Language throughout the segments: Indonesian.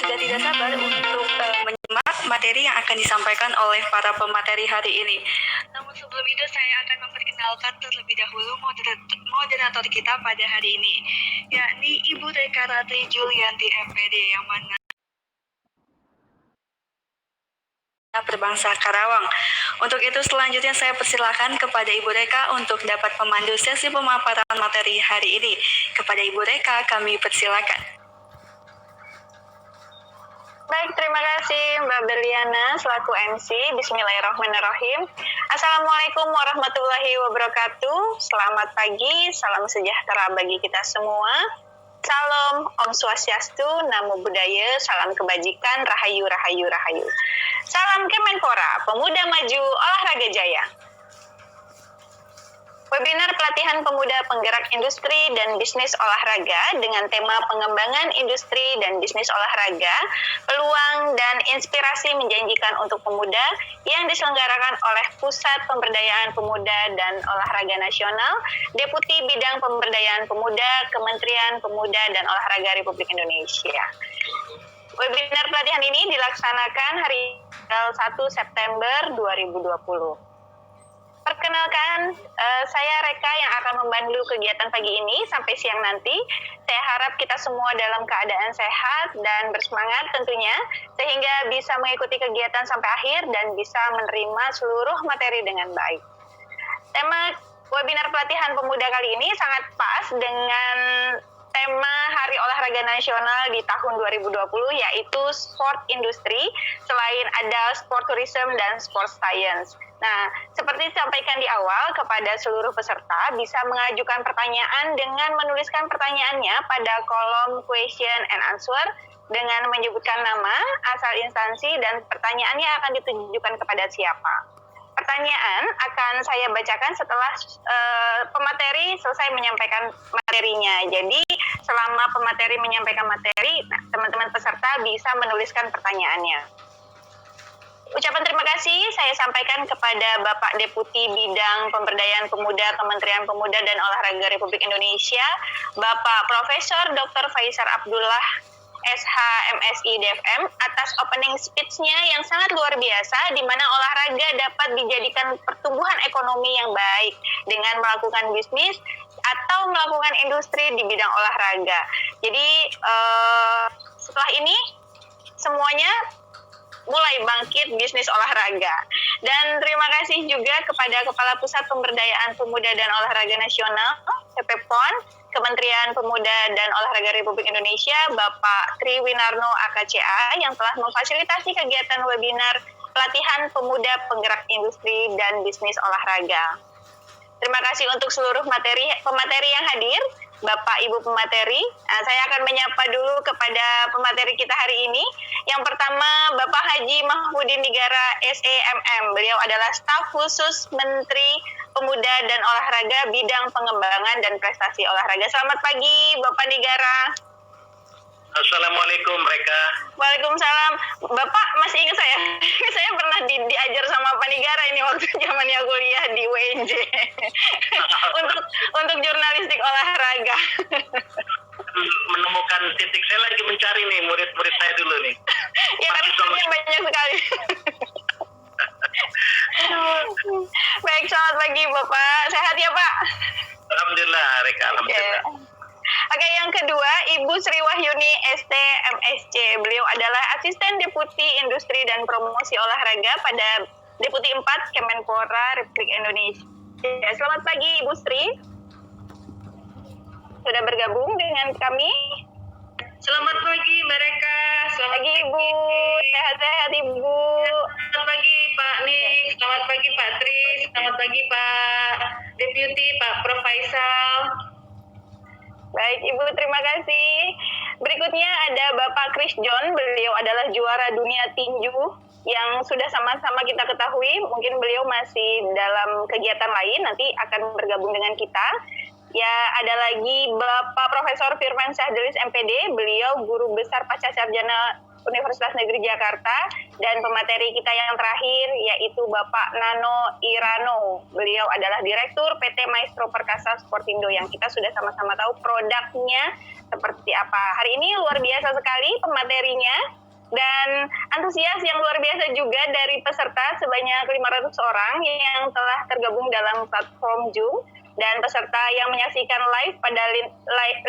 sudah tidak sabar untuk menyimak materi yang akan disampaikan oleh para pemateri hari ini. Namun sebelum itu saya akan memperkenalkan terlebih dahulu moderator kita pada hari ini, yakni Ibu Reka Ratri Julianti MPD yang mana berbangsa Karawang. Untuk itu selanjutnya saya persilakan kepada Ibu Reka untuk dapat memandu sesi pemaparan materi hari ini. Kepada Ibu Reka kami persilakan. Baik, terima kasih Mbak Berliana selaku MC. Bismillahirrahmanirrahim. Assalamualaikum warahmatullahi wabarakatuh. Selamat pagi, salam sejahtera bagi kita semua. Salam, Om Swastiastu, Namo Buddhaya, salam kebajikan, Rahayu, Rahayu, Rahayu. Salam Kemenpora, Pemuda Maju, Olahraga Jaya. Webinar pelatihan pemuda penggerak industri dan bisnis olahraga dengan tema pengembangan industri dan bisnis olahraga, peluang dan inspirasi menjanjikan untuk pemuda yang diselenggarakan oleh Pusat Pemberdayaan Pemuda dan Olahraga Nasional, Deputi Bidang Pemberdayaan Pemuda, Kementerian Pemuda dan Olahraga Republik Indonesia. Webinar pelatihan ini dilaksanakan hari 1 September 2020. Perkenalkan, saya Reka yang akan memandu kegiatan pagi ini sampai siang nanti. Saya harap kita semua dalam keadaan sehat dan bersemangat tentunya, sehingga bisa mengikuti kegiatan sampai akhir dan bisa menerima seluruh materi dengan baik. Tema webinar pelatihan pemuda kali ini sangat pas dengan tema Hari Olahraga Nasional di tahun 2020, yaitu Sport Industri, selain ada Sport Tourism dan Sport Science. Nah, seperti disampaikan di awal, kepada seluruh peserta bisa mengajukan pertanyaan dengan menuliskan pertanyaannya pada kolom question and answer dengan menyebutkan nama, asal instansi, dan pertanyaannya akan ditujukan kepada siapa. Pertanyaan akan saya bacakan setelah pemateri selesai menyampaikan materinya. Jadi, selama pemateri menyampaikan materi, teman-teman peserta bisa menuliskan pertanyaannya. Ucapan terima kasih saya sampaikan kepada Bapak Deputi Bidang Pemberdayaan Pemuda Kementerian Pemuda dan Olahraga Republik Indonesia, Bapak Profesor Dr. Faisar Abdullah, SH MSI DFM, atas opening speech-nya yang sangat luar biasa, di mana olahraga dapat dijadikan pertumbuhan ekonomi yang baik dengan melakukan bisnis atau melakukan industri di bidang olahraga. Jadi setelah ini semuanya mulai bangkit bisnis olahraga. Dan terima kasih juga kepada Kepala Pusat Pemberdayaan Pemuda dan Olahraga Nasional, PPPON, Kementerian Pemuda dan Olahraga Republik Indonesia, Bapak Tri Winarno AKCA, yang telah memfasilitasi kegiatan webinar pelatihan pemuda penggerak industri dan bisnis olahraga. Terima kasih untuk seluruh pemateri yang hadir, Bapak Ibu pemateri. Saya akan menyapa dulu kepada pemateri kita hari ini. Yang pertama, Bapak Haji Mahfudin Nigara SEMM. Beliau adalah staf khusus Menteri Pemuda dan Olahraga bidang pengembangan dan prestasi olahraga. Selamat pagi, Bapak Nigara. Assalamualaikum mereka. Waalaikumsalam. Bapak masih ingat saya? Saya pernah diajar sama Pak Nigara ini waktu zamannya kuliah di UNJ untuk jurnalistik olahraga. Menemukan titik, saya lagi mencari nih murid-murid saya dulu nih. Ya, karena banyak sekali. Baik, selamat pagi Bapak. Sehat ya Pak? Alhamdulillah, Reka. Alhamdulillah. Oke, yang kedua, Ibu Sri Wahyuni ST MSc. Beliau adalah Asisten Deputi Industri dan Promosi Olahraga pada Deputi 4 Kemenpora Republik Indonesia. Selamat pagi Ibu Sri. Sudah bergabung dengan kami. Selamat pagi mereka. Selamat pagi Ibu. Sehat-sehat Ibu. Selamat pagi Pak Nik. Selamat pagi Pak Tri. Selamat pagi Pak Deputi, Pak Prof Faisal. Baik Ibu, terima kasih. Berikutnya ada Bapak Chris John. Beliau adalah juara dunia tinju yang sudah sama-sama kita ketahui. Mungkin beliau masih dalam kegiatan lain, nanti akan bergabung dengan kita. Ya, ada lagi Bapak Profesor Firman Syahdelis MPD. Beliau guru besar pasca sarjana Universitas Negeri Jakarta, dan pemateri kita yang terakhir yaitu Bapak Nano Irano. Beliau adalah Direktur PT Maestro Perkasa Sportindo yang kita sudah sama-sama tahu produknya seperti apa. Hari ini luar biasa sekali pematerinya. Dan antusias yang luar biasa juga dari peserta sebanyak 500 orang yang telah tergabung dalam platform Zoom, dan peserta yang menyaksikan live pada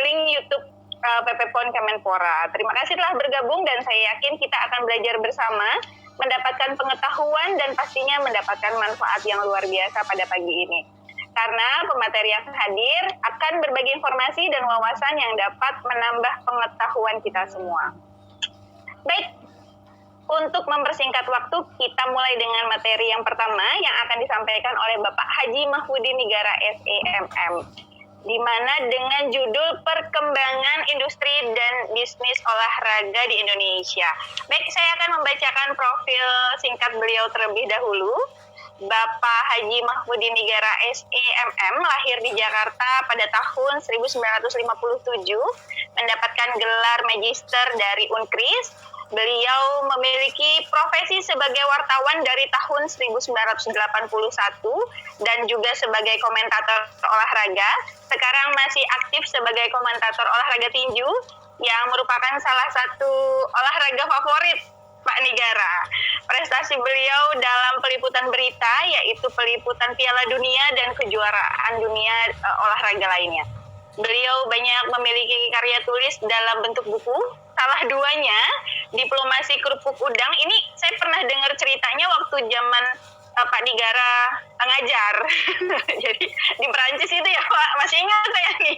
link YouTube PP PON Kemenpora. Terima kasih telah bergabung dan saya yakin kita akan belajar bersama, mendapatkan pengetahuan dan pastinya mendapatkan manfaat yang luar biasa pada pagi ini. Karena pemateri yang hadir akan berbagi informasi dan wawasan yang dapat menambah pengetahuan kita semua. Baik, untuk mempersingkat waktu, kita mulai dengan materi yang pertama yang akan disampaikan oleh Bapak Haji Mahfudin Nigara SEMM, di mana dengan judul Perkembangan Industri dan Bisnis Olahraga di Indonesia. Baik, saya akan membacakan profil singkat beliau terlebih dahulu. Bapak Haji Mahfudin Nigara SEMM lahir di Jakarta pada tahun 1957, mendapatkan gelar magister dari Unkris. Beliau memiliki profesi sebagai wartawan dari tahun 1981 dan juga sebagai komentator olahraga. Sekarang masih aktif sebagai komentator olahraga tinju yang merupakan salah satu olahraga favorit Pak Nigara. Prestasi beliau dalam peliputan berita yaitu peliputan Piala Dunia dan kejuaraan dunia olahraga lainnya. Beliau banyak memiliki karya tulis dalam bentuk buku. Salah duanya, Diplomasi Kerupuk Udang. Ini saya pernah dengar ceritanya waktu zaman Pak Nigara ngajar. Jadi di Perancis itu ya Pak, masih ingat saya nih.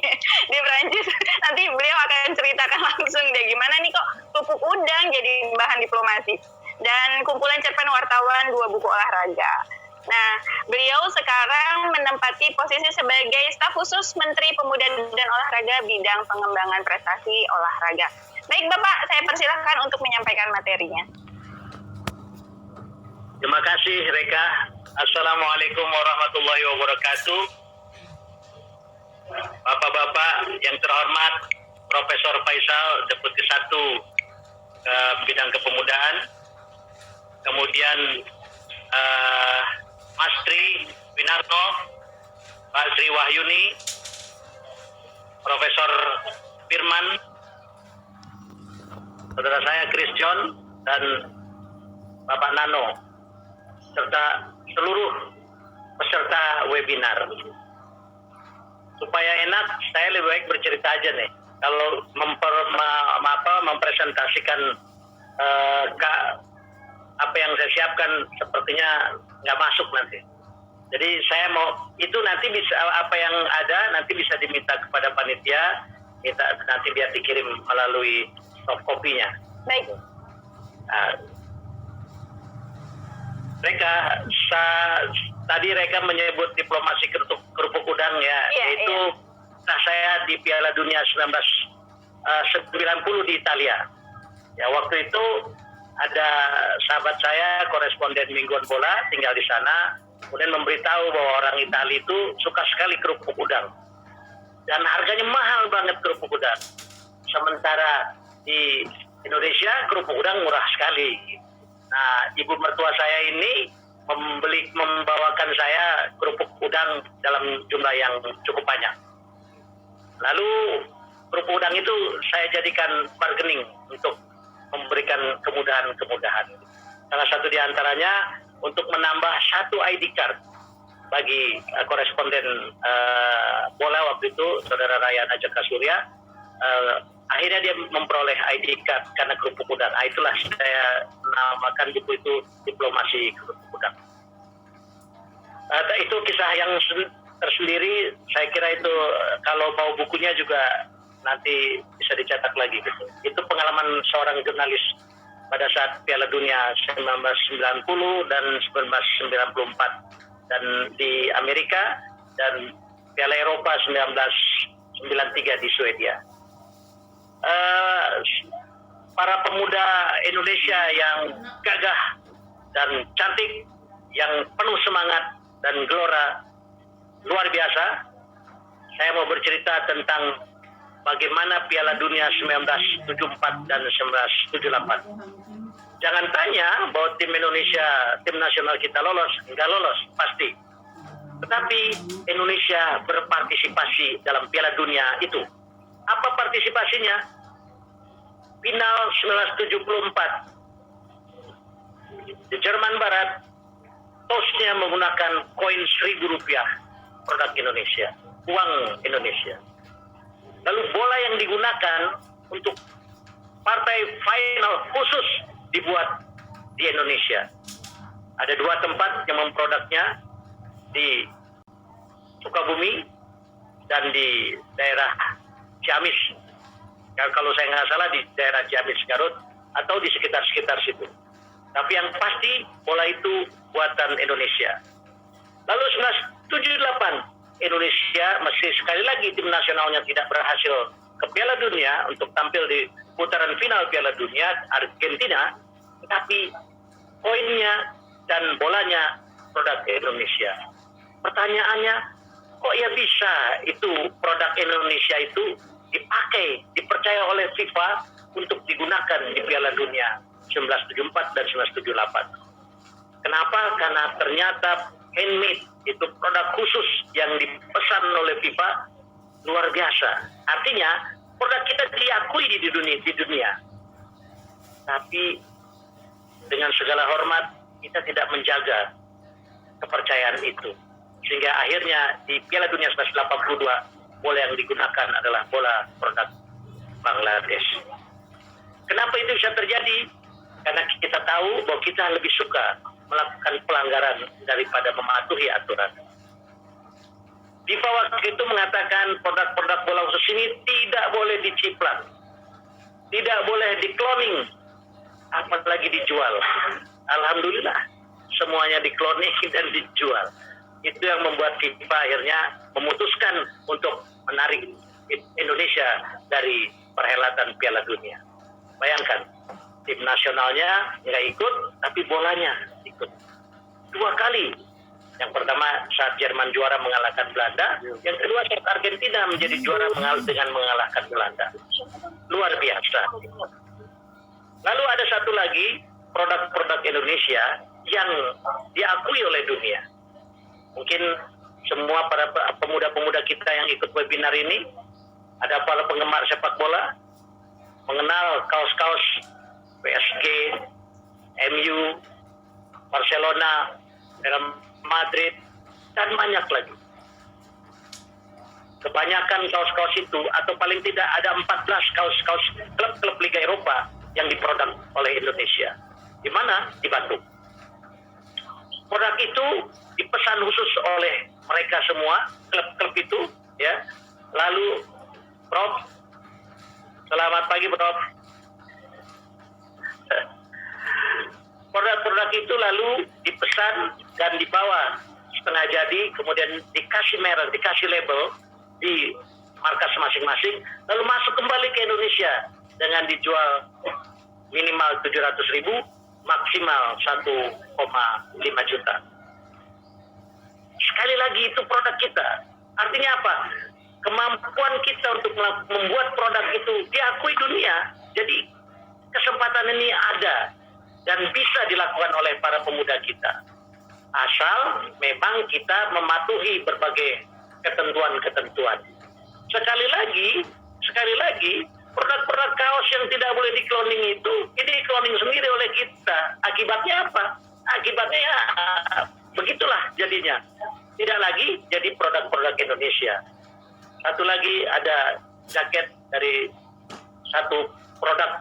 Di Perancis, nanti beliau akan ceritakan langsung deh gimana nih kok kerupuk udang jadi bahan diplomasi. Dan kumpulan cerpen wartawan 2 buku olahraga. Nah, beliau sekarang menempati posisi sebagai staf khusus Menteri Pemuda dan Olahraga bidang pengembangan prestasi olahraga. Baik Bapak, saya persilahkan untuk menyampaikan materinya. Terima kasih Reka. Assalamualaikum warahmatullahi wabarakatuh. Bapak-bapak yang terhormat, Profesor Faisal, Deputi 1 bidang kepemudaan, kemudian Mas Tri Winarto, Pak Sri Wahyuni, Profesor Firman, saudara saya Chris John, dan Bapak Nano, serta seluruh peserta webinar. Supaya enak, saya lebih baik bercerita aja nih. Kalau mempresentasikan apa yang saya siapkan sepertinya nggak masuk nanti. Jadi saya mau itu nanti bisa apa yang ada nanti bisa diminta kepada panitia, nanti biar dikirim melalui soft copy-nya. Baik. Tadi Reka menyebut diplomasi kerupuk udang ya, yaitu saya di Piala Dunia 1990 di Italia. Ya waktu itu ada sahabat saya koresponden Mingguan Bola tinggal di sana, kemudian memberitahu bahwa orang Italia itu suka sekali kerupuk udang dan harganya mahal banget kerupuk udang. Sementara di Indonesia kerupuk udang murah sekali. Nah, ibu mertua saya ini membawakan saya kerupuk udang dalam jumlah yang cukup banyak. Lalu kerupuk udang itu saya jadikan bargaining untuk memberikan kemudahan-kemudahan. Salah satu di antaranya untuk menambah 1 ID card bagi koresponden bola waktu itu, Saudara Rayana Jaka Surya. Akhirnya dia memperoleh ID card karena kerupuk udang. Itulah saya namakan buku itu diplomasi kerupuk udang. Itu kisah yang tersendiri. Saya kira itu kalau mau bukunya juga nanti bisa dicetak lagi gitu. Itu pengalaman seorang jurnalis pada saat Piala Dunia 1990 dan 1994 dan di Amerika dan Piala Eropa 1993 di Swedia. Para pemuda Indonesia yang gagah dan cantik, yang penuh semangat dan gelora luar biasa. Saya mau bercerita tentang bagaimana Piala Dunia 1974 dan 1978. Jangan tanya bahwa tim Indonesia, tim nasional kita lolos, enggak lolos, pasti. Tetapi Indonesia berpartisipasi dalam Piala Dunia itu. Apa partisipasinya? Final 1974 di Jerman Barat, tosnya menggunakan koin Rp1.000 produk Indonesia, uang Indonesia. Lalu bola yang digunakan untuk partai final khusus dibuat di Indonesia. Ada 2 tempat yang memproduknya, di Sukabumi dan di daerah Ciamis. Ya, kalau saya nggak salah di daerah Ciamis Garut atau di sekitar situ. Tapi yang pasti bola itu buatan Indonesia. Lalu 1978 Indonesia masih sekali lagi tim nasionalnya tidak berhasil ke Piala Dunia untuk tampil di putaran final Piala Dunia Argentina, tetapi poinnya dan bolanya produk Indonesia. Pertanyaannya, kok ya bisa itu produk Indonesia itu dipakai, dipercaya oleh FIFA untuk digunakan di Piala Dunia 1974 dan 1978. Kenapa? Karena ternyata handmade, itu produk khusus yang dipesan oleh FIFA, luar biasa. Artinya produk kita diakui di dunia. Tapi dengan segala hormat kita tidak menjaga kepercayaan itu. Sehingga akhirnya di Piala Dunia 1982 bola yang digunakan adalah bola produk Bangladesh. Kenapa itu bisa terjadi? Karena kita tahu bahwa kita lebih suka melakukan pelanggaran daripada mematuhi aturan. FIFA waktu itu mengatakan produk-produk bola khusus ini tidak boleh diciplak, tidak boleh dikloning, apalagi dijual. Alhamdulillah, semuanya dikloning dan dijual. Itu yang membuat FIFA akhirnya memutuskan untuk menarik Indonesia dari perhelatan Piala Dunia. Bayangkan, tim nasionalnya nggak ikut, tapi bolanya ikut. 2 kali. Yang pertama saat Jerman juara mengalahkan Belanda, yang kedua saat Argentina menjadi juara dengan mengalahkan Belanda. Luar biasa. Lalu ada satu lagi produk-produk Indonesia yang diakui oleh dunia. Mungkin semua para pemuda-pemuda kita yang ikut webinar ini, ada para penggemar sepak bola, mengenal kaos-kaos PSG, MU, Barcelona, Real Madrid, dan banyak lagi. Kebanyakan kaos-kaos itu, atau paling tidak ada 14 kaos-kaos klub-klub Liga Eropa yang diproduk oleh Indonesia. Di mana? Di Bandung. Produk itu dipesan khusus oleh mereka semua, klub-klub itu, ya. Lalu, Prof, selamat pagi, Prof. Produk-produk itu lalu dipesan dan dibawa setengah jadi, kemudian dikasih merek, dikasih label di markas masing-masing, lalu masuk kembali ke Indonesia dengan dijual minimal 700.000, maksimal 1,5 juta. Sekali lagi itu produk kita. Artinya apa? Kemampuan kita untuk membuat produk itu diakui dunia. Jadi kesempatan ini ada dan bisa dilakukan oleh para pemuda kita. Asal memang kita mematuhi berbagai ketentuan-ketentuan. Sekali lagi, produk-produk kaos yang tidak boleh dikloning itu, ini dikloning sendiri oleh kita. Akibatnya apa? Akibatnya ya begitulah jadinya. Tidak lagi jadi produk-produk Indonesia. Satu lagi ada jaket dari satu produk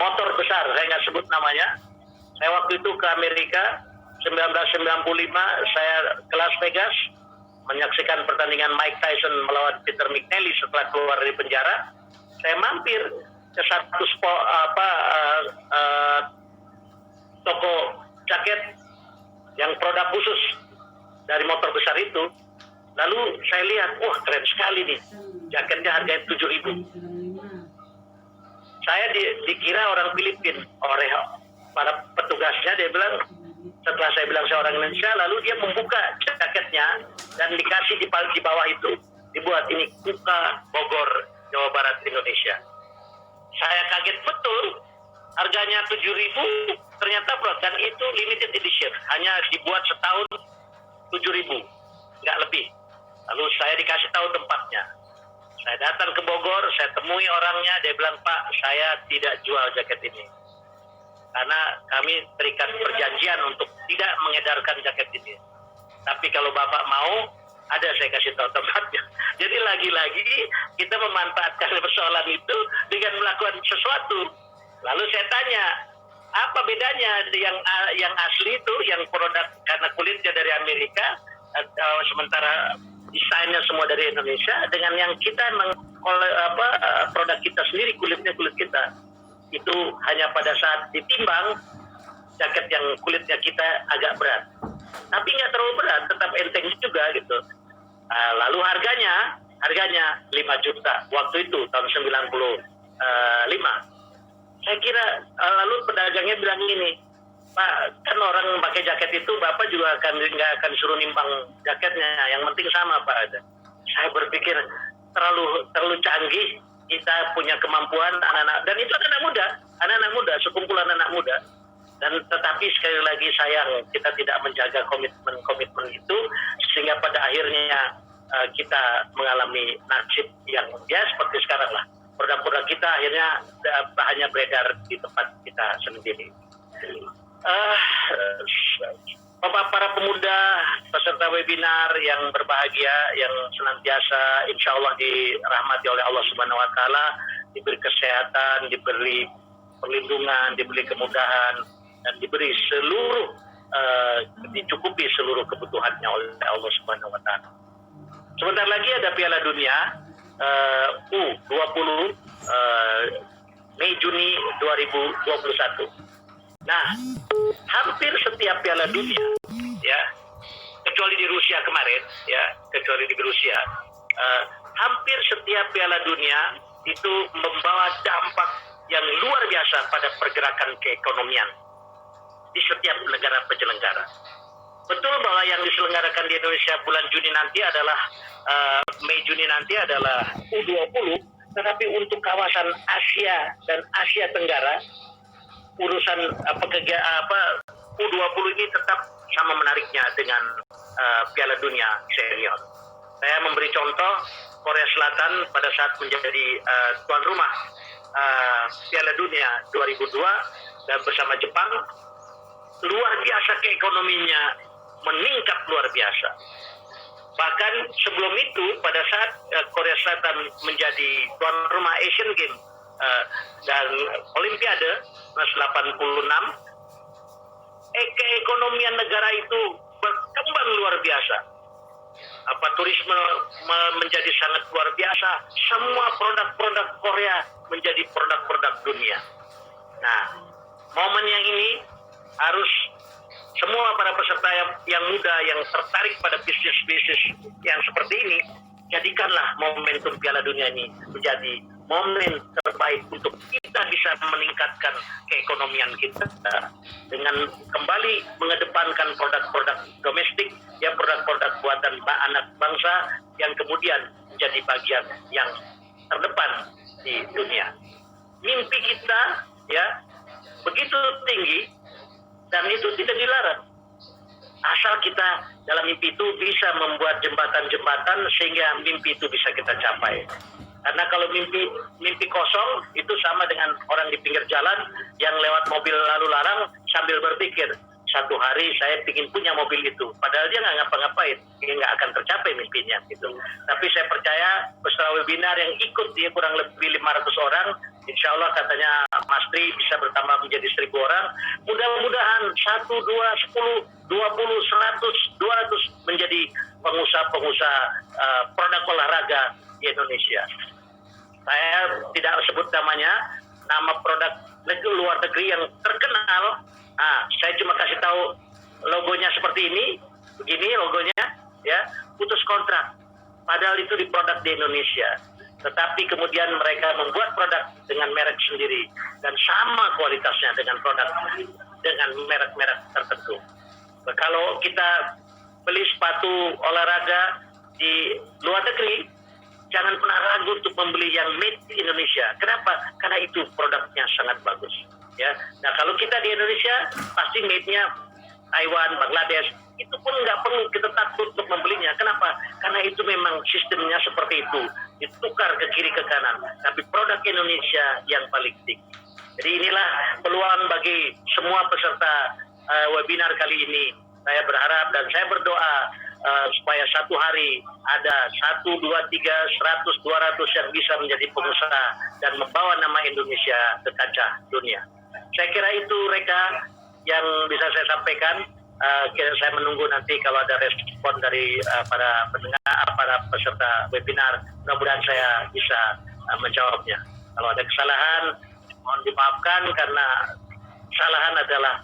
motor besar, saya nggak sebut namanya. Saya waktu itu ke Amerika, 1995, saya ke Las Vegas, menyaksikan pertandingan Mike Tyson melawan Peter McNally setelah keluar dari penjara. Saya mampir ke satu toko jaket yang produk khusus dari motor besar itu. Lalu saya lihat, wah keren sekali nih, jaketnya harganya 7.000. Saya dikira orang Filipina oleh para petugasnya. Dia bilang, setelah saya bilang saya orang Indonesia, lalu dia membuka jaketnya dan dikasih di bawah itu dibuat ini Kuka Bogor Jawa Barat Indonesia. Saya kaget betul, harganya 7.000 ternyata dan itu limited edition, hanya dibuat setahun 7.000, nggak lebih. Lalu saya dikasih tahu tempatnya. Saya datang ke Bogor, saya temui orangnya, dia bilang, Pak, saya tidak jual jaket ini. Karena kami terikat perjanjian untuk tidak mengedarkan jaket ini. Tapi kalau Bapak mau, ada saya kasih tahu tempatnya. Jadi lagi-lagi kita memanfaatkan persoalan itu dengan melakukan sesuatu. Lalu saya tanya, apa bedanya yang asli itu, yang produk karena kulitnya dari Amerika, sementara desainnya semua dari Indonesia, dengan yang kita produk kita sendiri, kulitnya kulit kita. Itu hanya pada saat ditimbang, jaket yang kulitnya kita agak berat. Tapi nggak terlalu berat, tetap enteng juga gitu. Lalu harganya 5 juta waktu itu tahun 95. Saya kira lalu pedagangnya bilang gini, Pak, kan orang pakai jaket itu Bapak juga nggak akan suruh nimbang jaketnya, yang penting sama Pak. Saya berpikir terlalu canggih, kita punya kemampuan anak-anak, dan itu anak-anak muda, sekumpulan anak muda. Dan tetapi sekali lagi sayang kita tidak menjaga komitmen itu, sehingga pada akhirnya kita mengalami nasib yang ya seperti sekarang lah. Produk-produk kita akhirnya hanya beredar di tempat kita sendiri. Para pemuda peserta webinar yang berbahagia, yang senantiasa insya Allah dirahmati oleh Allah Subhanahu Wa Taala, diberi kesehatan, diberi perlindungan, diberi kemudahan, dan diberi dicukupi seluruh kebutuhannya oleh Allah Subhanahu Wa Taala. Sebentar lagi ada Piala Dunia U20 Mei Juni 2021. Nah, hampir setiap Piala Dunia, ya, kecuali di Rusia kemarin, ya, hampir setiap Piala Dunia itu membawa dampak yang luar biasa pada pergerakan keekonomian di setiap negara penyelenggara. Betul bahwa yang diselenggarakan di Indonesia bulan Juni nanti adalah Mei Juni nanti adalah U20, tetapi untuk kawasan Asia dan Asia Tenggara, urusan U20 ini tetap sama menariknya dengan Piala Dunia Senior. Saya memberi contoh Korea Selatan pada saat menjadi tuan rumah Piala Dunia 2002 dan bersama Jepang, luar biasa keekonominya, meningkat luar biasa. Bahkan sebelum itu pada saat Korea Selatan menjadi tuan rumah Asian Games dan Olimpiade 1986, keekonomian negara itu berkembang luar biasa. Turisme menjadi sangat luar biasa. Semua produk-produk Korea menjadi produk-produk dunia. Nah, momen yang ini harus semua para peserta yang muda yang tertarik pada bisnis-bisnis yang seperti ini, jadikanlah momentum Piala Dunia ini menjadi momen terbaik untuk kita bisa meningkatkan keekonomian kita dengan kembali mengedepankan produk-produk domestik, ya, produk-produk buatan anak bangsa yang kemudian menjadi bagian yang terdepan di dunia. Mimpi kita, ya, begitu tinggi dan itu tidak dilarang. Asal kita dalam mimpi itu bisa membuat jembatan-jembatan sehingga mimpi itu bisa kita capai. Karena kalau mimpi kosong itu sama dengan orang di pinggir jalan yang lewat mobil lalu larang sambil berpikir, satu hari saya ingin punya mobil itu. Padahal dia nggak ngapa-ngapain, dia nggak akan tercapai mimpinya gitu. Tapi saya percaya peserta webinar yang ikut dia kurang lebih 500 orang, insya Allah katanya Mas Tri bisa bertambah menjadi 1.000 orang. Mudah-mudahan 1, 2, 10, 20, 100, 200 menjadi pengusaha-pengusaha produk olahraga di Indonesia. Saya tidak sebut namanya, nama produk luar negeri yang terkenal. Saya cuma kasih tahu logonya seperti ini, begini logonya, ya, putus kontrak. Padahal itu di produk di Indonesia. Tetapi kemudian mereka membuat produk dengan merek sendiri dan sama kualitasnya dengan produk dengan merek-merek tertentu. Kalau kita beli sepatu olahraga di luar negeri, jangan pernah ragu untuk membeli yang made in Indonesia. Kenapa? Karena itu produknya sangat bagus. Ya, nah kalau kita di Indonesia pasti made-nya Taiwan, Bangladesh, itu pun nggak perlu kita takut untuk membelinya. Kenapa? Karena itu memang sistemnya seperti itu, ditukar ke kiri ke kanan. Tapi produk Indonesia yang paling tinggi. Jadi inilah peluang bagi semua peserta webinar kali ini. Saya berharap dan saya berdoa supaya satu hari ada 1, 2, 3, 100, 200 yang bisa menjadi pengusaha dan membawa nama Indonesia ke kancah dunia. Saya kira itu Reka yang bisa saya sampaikan. Saya menunggu nanti kalau ada respon dari para pendengar, para peserta webinar. Mudah-mudahan saya bisa menjawabnya. Kalau ada kesalahan, mohon dimaafkan karena kesalahan adalah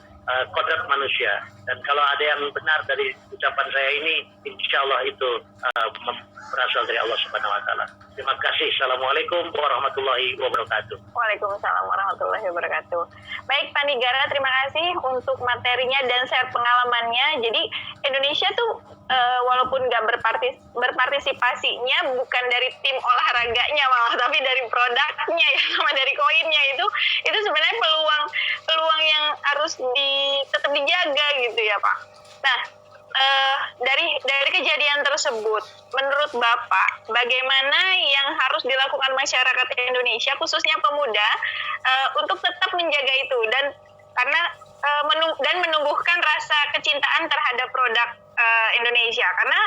kodrat manusia. Dan kalau ada yang benar dari ucapan saya ini, insya Allah itu berasal dari Allah Subhanahu Wa Taala. Terima kasih. Assalamualaikum warahmatullahi wabarakatuh. Waalaikumsalam warahmatullahi wabarakatuh. Baik Pak Nigara, terima kasih untuk materinya dan share pengalamannya. Jadi Indonesia tuh walaupun nggak berpartisipasinya bukan dari tim olahraganya malah, tapi dari produknya ya, sama dari koinnya itu sebenarnya peluang yang harus tetap dijaga gitu ya Pak. Nah, dari kejadian tersebut, menurut Bapak, bagaimana yang harus dilakukan masyarakat Indonesia, khususnya pemuda, untuk tetap menjaga itu dan karena menumbuhkan rasa kecintaan terhadap produk Indonesia? Karena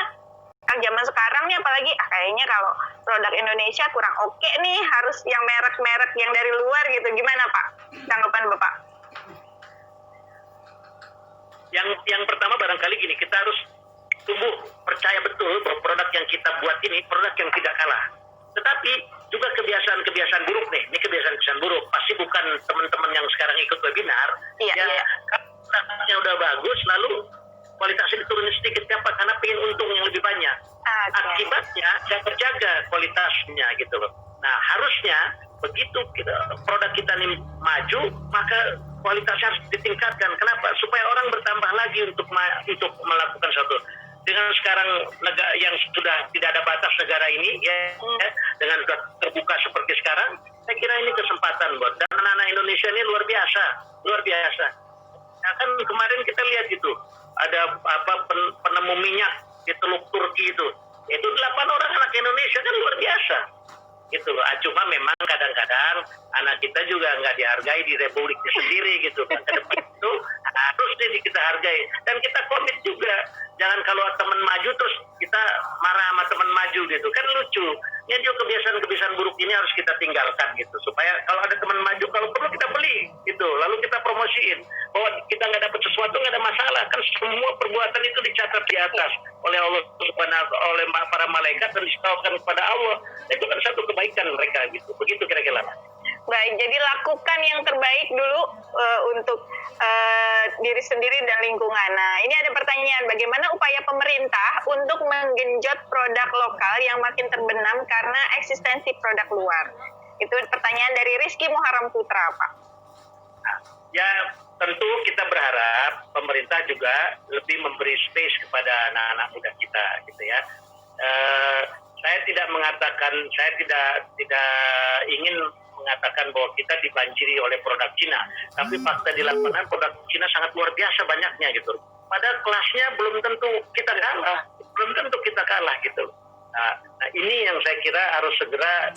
zaman sekarang nih apalagi kayaknya kalau produk Indonesia kurang oke nih, harus yang merek-merek yang dari luar gitu. Gimana Pak tanggapan Bapak? Yang pertama barangkali gini, kita harus tumbuh percaya betul bahwa produk yang kita buat ini produk yang tidak kalah. Tetapi juga kebiasaan-kebiasaan buruk nih, ini kebiasaan-kebiasaan buruk. Pasti bukan teman-teman yang sekarang ikut webinar, kalau produknya udah bagus, lalu kualitasnya diturunin sedikit. Kenapa? Karena pengen untung yang lebih banyak. Akibatnya nggak terjaga kualitasnya gitu loh. Nah harusnya begitu produk kita ini maju, maka kualitasnya harus ditingkatkan. Kenapa? Supaya orang bertambah lagi untuk melakukan satu. Dengan sekarang negara yang sudah tidak ada batas negara ini, dengan sudah terbuka seperti sekarang, saya kira ini kesempatan buat dan anak-anak Indonesia ini luar biasa. Nah, kan kemarin kita lihat gitu, ada penemu minyak di Teluk Turki itu 8 orang anak Indonesia, kan luar biasa. Gitu loh. Cuma memang kadang-kadang anak kita juga nggak dihargai di republiknya sendiri gitu kan. Ke depan itu harus kita hargai dan kita komit juga. Jangan kalau teman maju terus kita marah sama teman maju gitu kan, lucu. Ya dia kebiasaan buruk ini harus kita tinggalkan gitu, supaya kalau ada teman maju, kalau perlu kita beli gitu, lalu kita promosiin bahwa kita nggak dapat sesuatu, nggak ada masalah kan. Semua perbuatan itu dicatat di atas oleh Allah oleh para malaikat dan disetorkan kepada Allah. Itu kan satu kebaikan mereka gitu. Begitu kira-kira. Baik, jadi lakukan yang terbaik dulu untuk diri sendiri dan lingkungan. Nah, ini ada pertanyaan, bagaimana upaya pemerintah untuk menggenjot produk lokal yang makin terbenam karena eksistensi produk luar? Itu pertanyaan dari Rizky Muharram Putra, Pak. Ya, tentu kita berharap pemerintah juga lebih memberi space kepada anak-anak muda kita, gitu ya. Saya tidak ingin mengatakan bahwa kita dibanjiri oleh produk Cina, tapi fakta di lapangan produk Cina sangat luar biasa banyaknya gitu. Pada kelasnya belum tentu kita kalah gitu. Nah, ini yang saya kira harus segera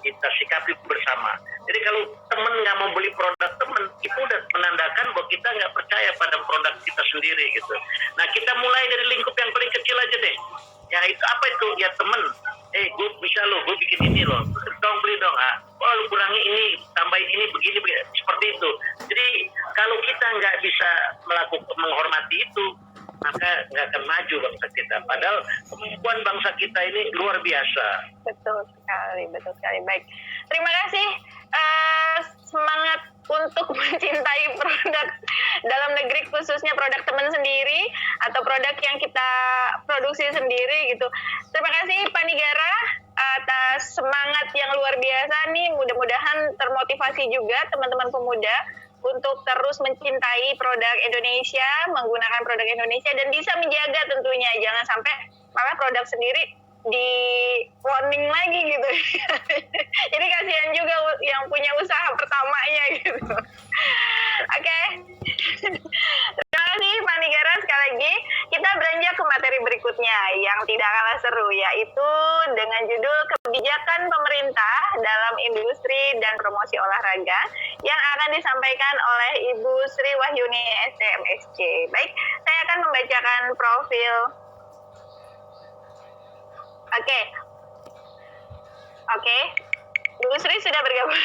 kita sikapi bersama. Jadi kalau teman nggak mau beli produk teman, itu udah menandakan bahwa kita nggak percaya pada produk kita sendiri gitu. Nah, kita mulai dari lingkup yang paling kecil aja deh. Ya itu apa itu? Ya teman, gue bisa loh, gue bikin ini loh, beli dong. Lu kurangi ini, tambahin ini, begini, seperti itu. Jadi kalau kita nggak bisa menghormati itu, maka nggak akan maju bangsa kita. Padahal kemampuan bangsa kita ini luar biasa. Betul sekali. Baik, terima kasih. Semangat untuk mencintai produk dalam negeri, khususnya produk teman sendiri atau produk yang kita produksi sendiri gitu. Terima kasih Pak Nigara atas semangat yang luar biasa nih. Mudah-mudahan termotivasi juga teman-teman pemuda untuk terus mencintai produk Indonesia, menggunakan produk Indonesia dan bisa menjaga tentunya, jangan sampai malah produk sendiri di warning lagi gitu. Jadi kasihan juga yang punya usaha pertamanya gitu. Oke. Terima kasih Pak Nigara sekali lagi. Kita beranjak ke materi berikutnya yang tidak kalah seru, yaitu dengan judul kebijakan pemerintah dalam industri dan promosi olahraga yang akan disampaikan oleh Ibu Sri Wahyuni STMSC. Baik, saya akan membacakan profil. Oke. Ibu Sri sudah bergabung.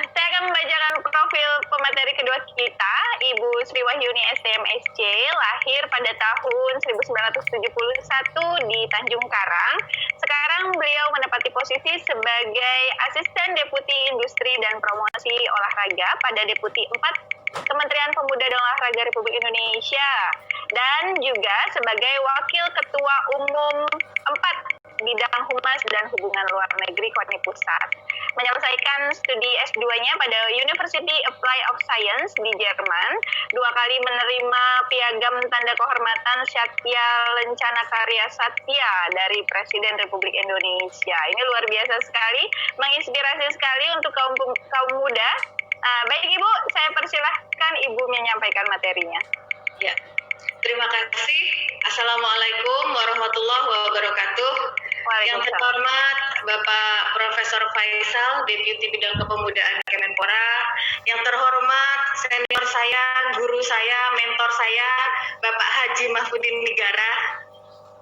Saya akan membacakan profil pemateri kedua kita, Ibu Sri Wahyuni STMSC, lahir pada tahun 1971 di Tanjung Karang. Sekarang beliau menempati posisi sebagai Asisten Deputi Industri dan Promosi Olahraga pada Deputi 4 Kementerian Pemuda dan Olahraga Republik Indonesia, dan juga sebagai Wakil Ketua Umum 4 Bidang Humas dan Hubungan Luar Negeri KONI Pusat. Menyelesaikan studi S2-nya pada University Apply of Science di Jerman, 2 kali menerima Piagam Tanda Kehormatan Satya Lencana Karya Satya dari Presiden Republik Indonesia. Ini luar biasa sekali, menginspirasi sekali untuk kaum muda. Baik Ibu, saya persilahkan Ibu menyampaikan materinya. Ya, terima kasih. Assalamualaikum warahmatullahi wabarakatuh. Yang terhormat Bapak Profesor Faisal, Deputi Bidang Kepemudaan Kemenpora. Yang terhormat senior saya, guru saya, mentor saya, Bapak Haji Mahfudin Nigara.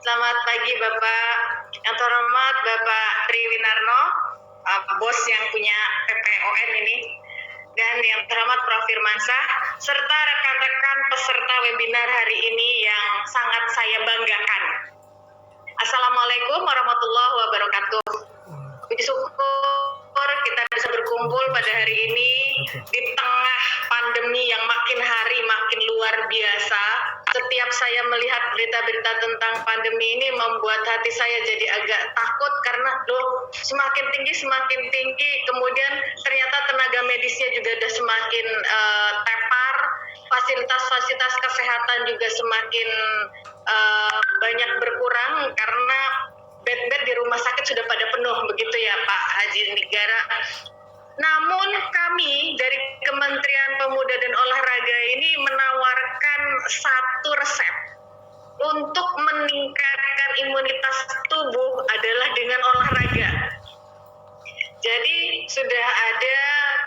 Selamat pagi Bapak. Yang terhormat Bapak Triwinarno, bos yang punya PPON ini. Dan yang terhormat Prof. Firmansyah, serta rekan-rekan peserta webinar hari ini yang sangat saya banggakan. Assalamualaikum warahmatullahi wabarakatuh. Puji syukur kita bisa berkumpul pada hari ini di tengah pandemi yang makin hari makin luar biasa. Setiap saya melihat berita-berita tentang pandemi ini membuat hati saya jadi agak takut karena semakin tinggi, kemudian ternyata tenaga medisnya juga sudah semakin tepar, fasilitas-fasilitas kesehatan juga semakin banyak berkurang karena bed-bed di rumah sakit sudah pada penuh, begitu ya Pak Haji Nigara. Namun kami dari Kementerian Pemuda dan Olahraga ini menawarkan satu resep untuk meningkatkan imunitas tubuh adalah dengan olahraga. Jadi sudah ada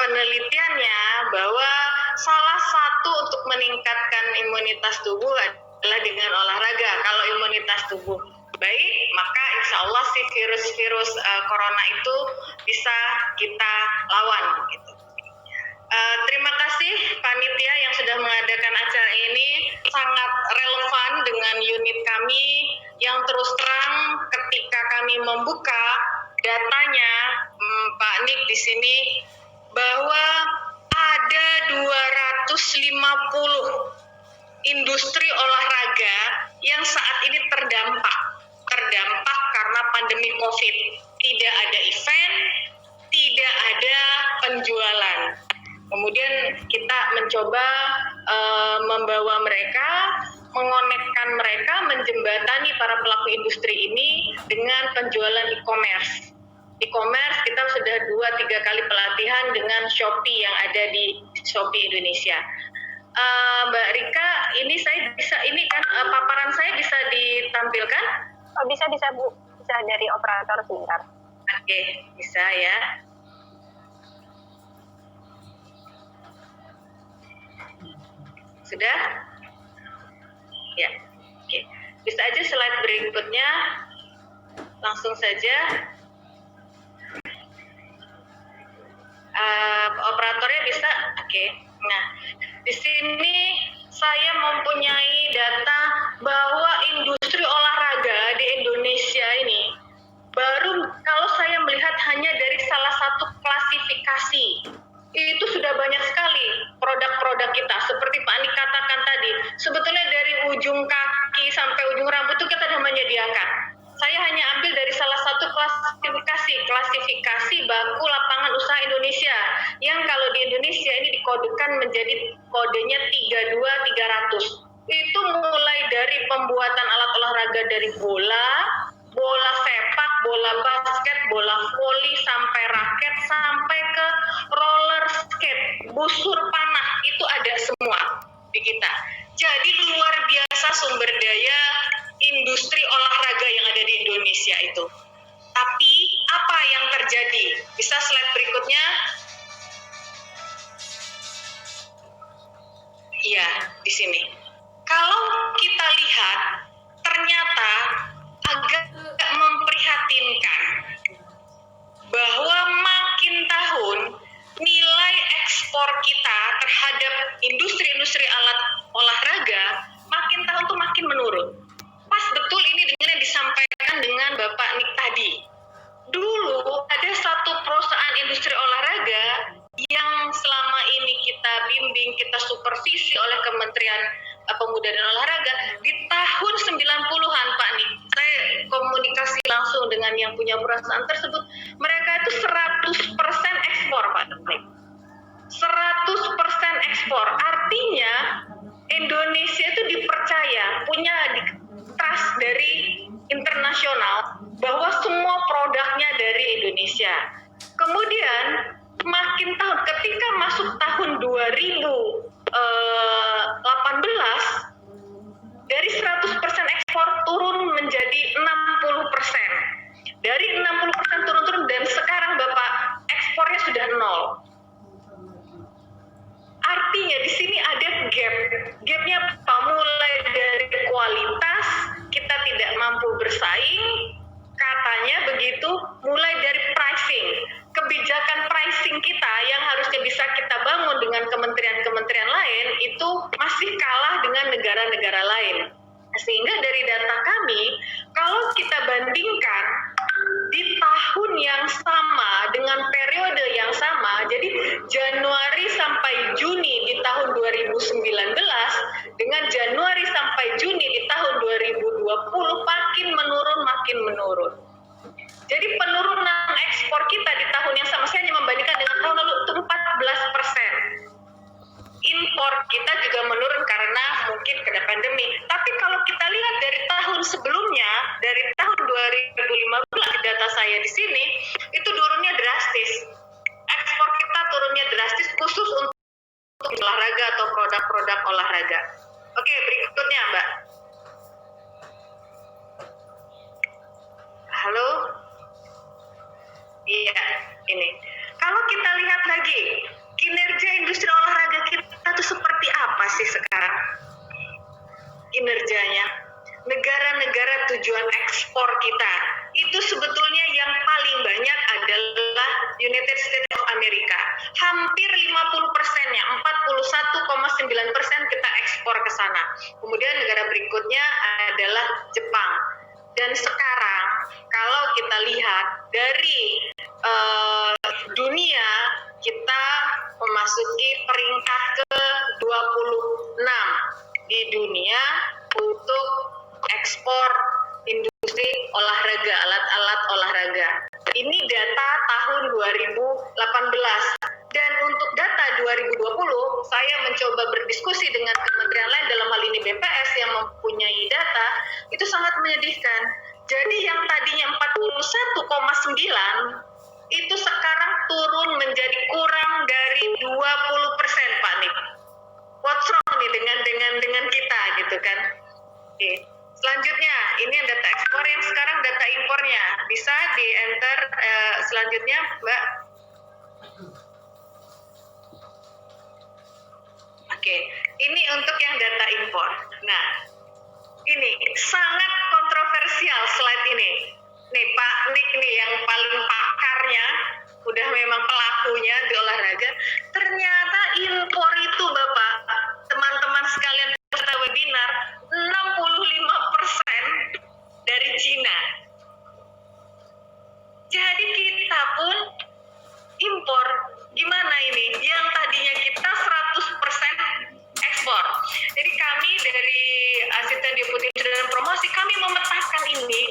penelitiannya bahwa salah satu untuk meningkatkan imunitas tubuh adalah dengan olahraga. Kalau imunitas tubuh baik, maka insya Allah si virus-virus corona itu bisa kita lawan. Gitu. Terima kasih panitia yang sudah mengadakan acara ini, sangat relevan dengan unit kami yang terus terang ketika kami membuka datanya, Pak Nik di sini, bahwa ada 250 industri olahraga yang saat ini terdampak karena pandemi COVID. Tidak ada event, tidak ada penjualan. Kemudian kita mencoba membawa mereka, mengonekkan mereka, menjembatani para pelaku industri ini dengan penjualan e-commerce. E-commerce kita sudah 2-3 kali pelatihan dengan Shopee yang ada di Shopee Indonesia. Mbak Rika, ini saya bisa, ini kan paparan saya bisa ditampilkan? Oh, bisa Bu, bisa dari operator sebentar. Oke, bisa ya. Sudah? Ya, oke. Bisa aja slide berikutnya, langsung saja. Operatornya bisa, oke. Nah, di sini saya mempunyai data bahwa industri olahraga di Indonesia ini baru, kalau saya melihat hanya dari salah satu klasifikasi, itu sudah banyak sekali produk-produk kita. Seperti Pak Nik katakan tadi, sebetulnya dari ujung kaki sampai ujung rambut itu kita sudah menyediakan. Saya hanya ambil dari salah satu klasifikasi baku lapangan usaha Indonesia, yang kalau di Indonesia ini dikodekan menjadi kodenya 32300. itu mulai dari pembuatan alat olahraga dari bola, bola sepak, bola basket, bola voli, sampai raket, sampai ke roller skate, busur panah, itu ada semua di kita. Jadi luar biasa sumber daya industri olahraga yang ada di Indonesia itu. Tapi apa yang terjadi? Bisa slide berikutnya? Iya, di sini. Kalau kita lihat, ternyata agak memprihatinkan bahwa makin tahun nilai ekspor kita terhadap industri-industri alat olahraga makin tahun tuh makin menurun. Pas betul ini dengan yang disampaikan dengan Bapak Nick tadi. Dulu ada satu perusahaan industri olahraga yang selama ini kita bimbing, kita supervisi oleh Kementerian Pemuda dan Olahraga di tahun 90-an, Pak Nick. Saya komunikasi langsung dengan yang punya perusahaan tersebut. Mereka itu 100% ekspor, Pak Nick. 100% ekspor. Artinya Indonesia itu dipercaya, punya trust dari internasional bahwa semua produknya dari Indonesia. Kemudian makin tahun, ketika masuk tahun 2018, dari 100% ekspor turun menjadi 60%. Dari 60% turun-turun, dan sekarang Bapak ekspornya sudah 0. Artinya di sini ada gap. Gapnya apa? Mulai dari kualitas, kita tidak mampu bersaing, katanya begitu, mulai dari pricing. Kebijakan pricing kita yang harusnya bisa kita bangun dengan kementerian-kementerian lain itu masih kalah dengan negara-negara lain. Sehingga dari data kami, kalau kita bandingkan di tahun yang sama dengan periode yang sama, jadi Januari sampai Juni di tahun 2019 dengan Januari sampai Juni di tahun 2020 makin menurun. Jadi penurunan ekspor kita di tahun yang sama, saya hanya membandingkan dengan tahun lalu, itu 14%. Impor kita juga menurun karena mungkin kena pandemi. Tapi kalau kita lihat dari tahun sebelumnya, dari tahun 2015 data saya di sini, itu turunnya drastis. Ekspor kita turunnya drastis khusus untuk olahraga atau produk-produk olahraga. Oke, berikutnya Mbak. Halo? Iya, ini. Kalau kita lihat lagi, kinerja industri olahraga kita itu seperti apa sih sekarang? Kinerjanya. Negara-negara tujuan ekspor kita, itu sebetulnya yang paling banyak adalah United States of America. Hampir 50%-nya, 41,9% kita ekspor ke sana. Kemudian negara berikutnya adalah Jepang. Dan sekarang, kalau kita lihat dari dunia, kita memasuki peringkat ke-26 di dunia untuk ekspor industri olahraga, alat-alat olahraga. Ini data tahun 2018. Dan untuk data 2020, saya mencoba berdiskusi dengan kementerian lain, dalam hal ini BPS yang mempunyai data, itu sangat menyedihkan. Jadi yang tadinya 41,9, itu sekarang turun menjadi kurang dari 20%, Pak Nick. What's wrong nih dengan kita gitu kan? Oke. Selanjutnya, ini yang data ekspor, yang sekarang data impornya. Bisa di enter selanjutnya, Mbak. Oke, ini untuk yang data impor. Nah, ini sangat kontroversial slide ini. Nih Pak Nick nih yang paling pakarnya, udah memang pelakunya di olahraga. Ternyata impor itu Bapak, teman-teman sekalian peserta webinar, 65% dari Cina. Jadi kita pun impor. Gimana ini? Yang tadinya kita 100% ekspor. Jadi kami dari Asisten Deputi dan Promosi, kami memetakan ini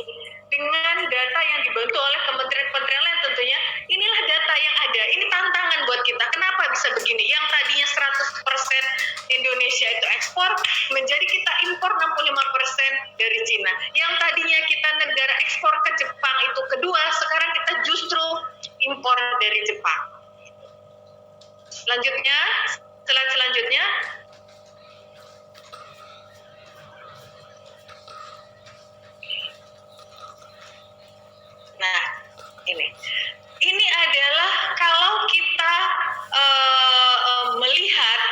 dengan data yang dibantu oleh kementerian-kementerian lain tentunya. Inilah data yang ada. Ini tantangan buat kita. Kenapa bisa begini? Yang tadinya 100% Indonesia itu ekspor, ekspor menjadi kita impor 65% dari Cina. Yang tadinya kita negara ekspor ke Jepang itu kedua, sekarang kita justru impor dari Jepang. Selanjutnya, slide selanjutnya. Nah, ini adalah kalau kita melihat,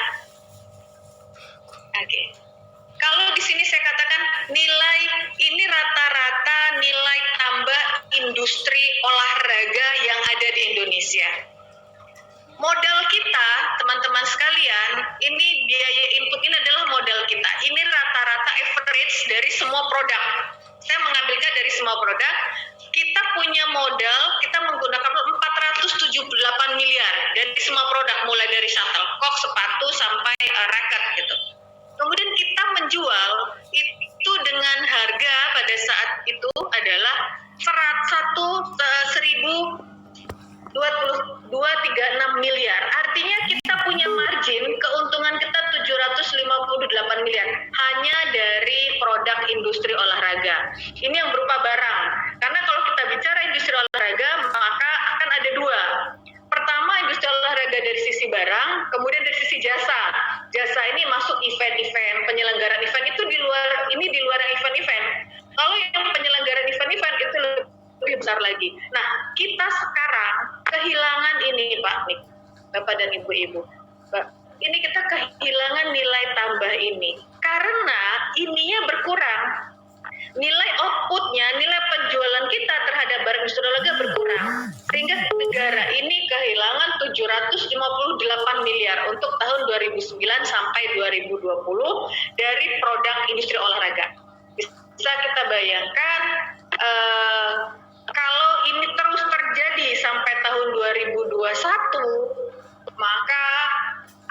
kalau di sini saya katakan nilai ini rata-rata nilai tambah industri olahraga yang ada di Indonesia. Modal kita, teman-teman sekalian, ini biaya input ini adalah modal kita. Ini rata-rata average dari semua produk. Saya mengambilnya dari semua produk. Kita punya modal, kita menggunakan 478 miliar dari semua produk, mulai dari shuttlecock, sepatu, sampai racket gitu. Kemudian kita menjual itu dengan harga pada saat itu adalah 1.236 miliar. Artinya kita punya margin, keuntungan kita 758 miliar hanya dari produk industri olahraga. Ini yang berupa barang. Karena kalau kita bicara industri olahraga, maka akan ada dua. Pertama, industri olahraga dari sisi barang, kemudian dari sisi jasa. Jasa ini masuk event-event, penyelenggaraan event itu di luar event-event. Kalau yang penyelenggaraan event-event itu lebih besar lagi. Nah, kita sekarang kehilangan ini, Pak Nik, Bapak dan Ibu-Ibu. Ini kita kehilangan nilai tambah ini. Karena ininya berkurang. Nilai outputnya, nilai penjualan kita terhadap barang industri olahraga berkurang. Sehingga negara ini kehilangan 758 miliar untuk tahun 2009 sampai 2020 dari produk industri olahraga. Bisa kita bayangkan kalau ini terus terjadi sampai tahun 2021, maka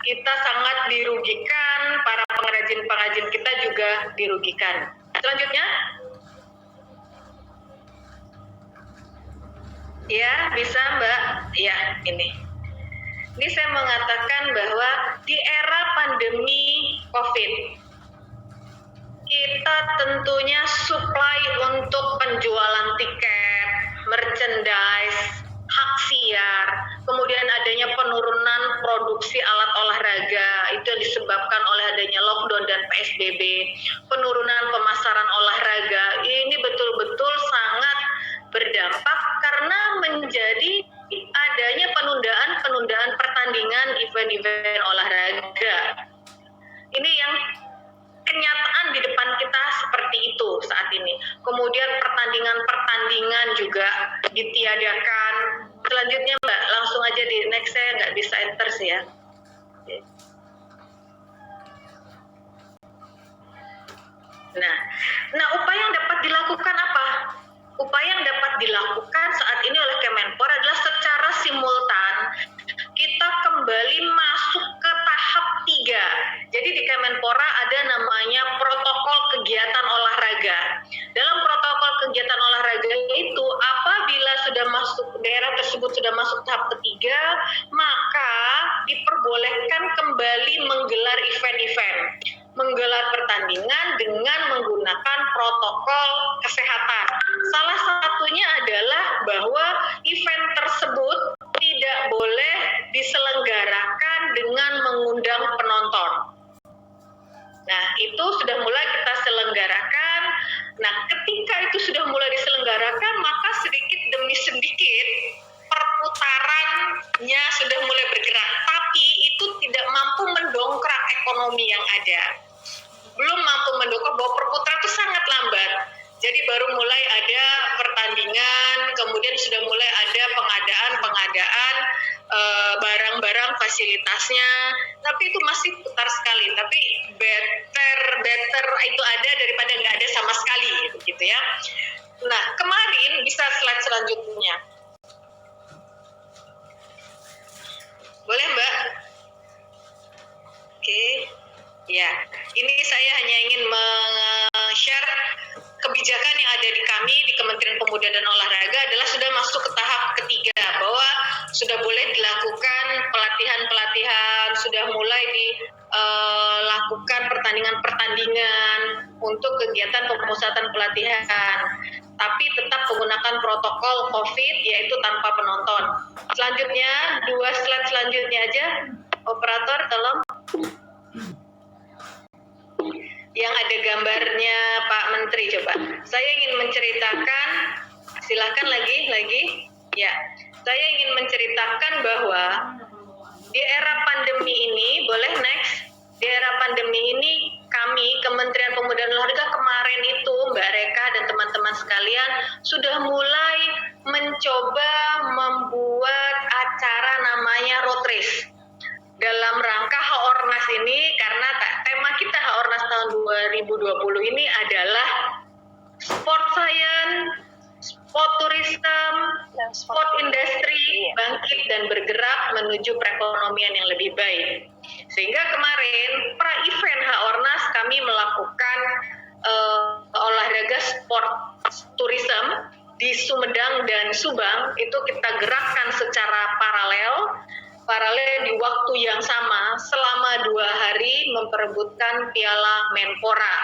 kita sangat dirugikan, para pengrajin-pengrajin kita juga dirugikan. Selanjutnya, ya bisa Mbak, ya ini saya mengatakan bahwa di era pandemi COVID, kita tentunya supply untuk penjualan tiket, merchandise, hak siar, kemudian adanya penurunan produksi alat olahraga, itu yang disebabkan oleh adanya lockdown dan PSBB, penurunan pemasaran olahraga, ini betul-betul sangat berdampak karena menjadi adanya penundaan pertandingan event-event olahraga. Ini yang kenyataan di depan kita seperti itu saat ini. Kemudian pertandingan juga ditiadakan. Selanjutnya Mbak, langsung aja di next, saya nggak bisa enter sih ya. Nah, upaya yang dapat dilakukan apa? Upaya yang dapat dilakukan saat ini oleh Kemenpora adalah secara simultan kita kembali masuk ke tahap 3. Jadi di Kemenpora ada namanya protokol kegiatan olahraga. Dalam protokol kegiatan olahraga itu, apabila sudah masuk daerah tersebut sudah masuk tahap ketiga, maka diperbolehkan kembali menggelar event-event, menggelar pertandingan dengan menggunakan protokol kesehatan. Salah satunya adalah bahwa event tersebut tidak boleh diselenggarakan dengan mengundang penonton. Nah, itu sudah mulai kita selenggarakan. Nah, ketika itu sudah mulai diselenggarakan, maka sedikit demi sedikit perputarannya sudah mulai bergerak. Tapi itu tidak mampu mendongkrak ekonomi yang ada. Belum mampu mendongkrak, bahwa perputaran itu sangat lambat. Jadi baru mulai ada pertandingan, kemudian sudah mulai ada pengadaan barang-barang fasilitasnya, tapi itu masih putar sekali. Tapi better itu ada daripada nggak ada sama sekali, gitu ya. Nah, kemarin bisa slide selanjutnya. Boleh Mbak? Oke. Ya, ini saya hanya ingin share kebijakan yang ada di kami di Kementerian Pemuda dan Olahraga adalah sudah masuk ke tahap ketiga, bahwa sudah boleh dilakukan pelatihan-pelatihan, sudah mulai dilakukan pertandingan pertandingan untuk kegiatan pemusatan pelatihan, tapi tetap menggunakan protokol COVID, yaitu tanpa penonton. Selanjutnya, 2 slide selanjutnya aja, operator tolong. Yang ada gambarnya Pak Menteri, coba. Saya ingin menceritakan, silakan lagi. Ya, saya ingin menceritakan bahwa di era pandemi ini, boleh next? Di era pandemi ini, kami, Kementerian Pemuda dan Olahraga kemarin itu, Mbak Reka dan teman-teman sekalian, sudah mulai mencoba membuat acara namanya road race. Dalam rangka Haornas ini, karena tema kita Haornas tahun 2020 ini adalah sport science, sport tourism, sport industry, bangkit dan bergerak menuju perekonomian yang lebih baik. Sehingga kemarin, pra-event Haornas kami melakukan olahraga sport tourism di Sumedang dan Subang, itu kita gerakkan secara paralel di waktu yang sama selama 2 hari memperebutkan Piala Menpora.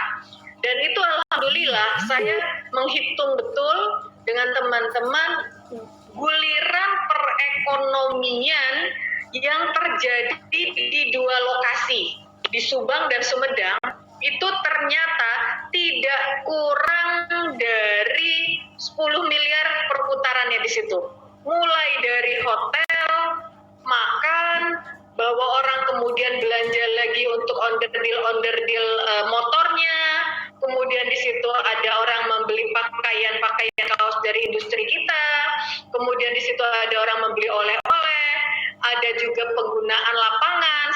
Dan itu alhamdulillah saya menghitung betul dengan teman-teman guliran perekonomian yang terjadi di 2 lokasi, di Subang dan Sumedang, itu ternyata tidak kurang dari 10 miliar perputarannya di situ. Mulai dari hotel, makan, bawa orang kemudian belanja lagi untuk onderdil motornya, kemudian di situ ada orang membeli pakaian kaos dari industri kita, kemudian di situ ada orang membeli oleh-oleh, ada juga penggunaan lapangan,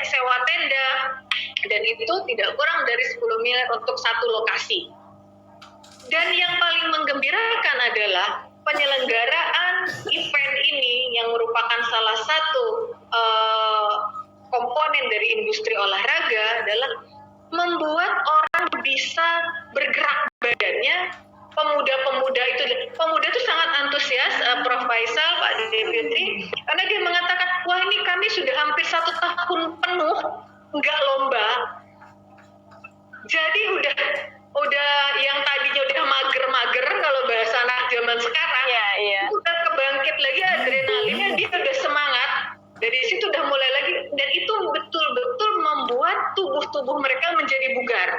sewa tenda, dan itu tidak kurang dari 10 miliar untuk satu lokasi. Dan yang paling menggembirakan adalah penyelenggaraan event ini yang merupakan salah satu komponen dari industri olahraga adalah membuat orang bisa bergerak badannya. Pemuda itu sangat antusias, Prof. Faisal, Pak Deputi, karena dia mengatakan, wah ini kami sudah hampir 1 tahun penuh nggak lomba, jadi udah yang tadinya udah mager kalau bahasa anak zaman sekarang, udah kebangkit lagi adrenalinnya, dia udah semangat. Dari situ udah mulai lagi, dan itu betul-betul membuat tubuh mereka menjadi bugar.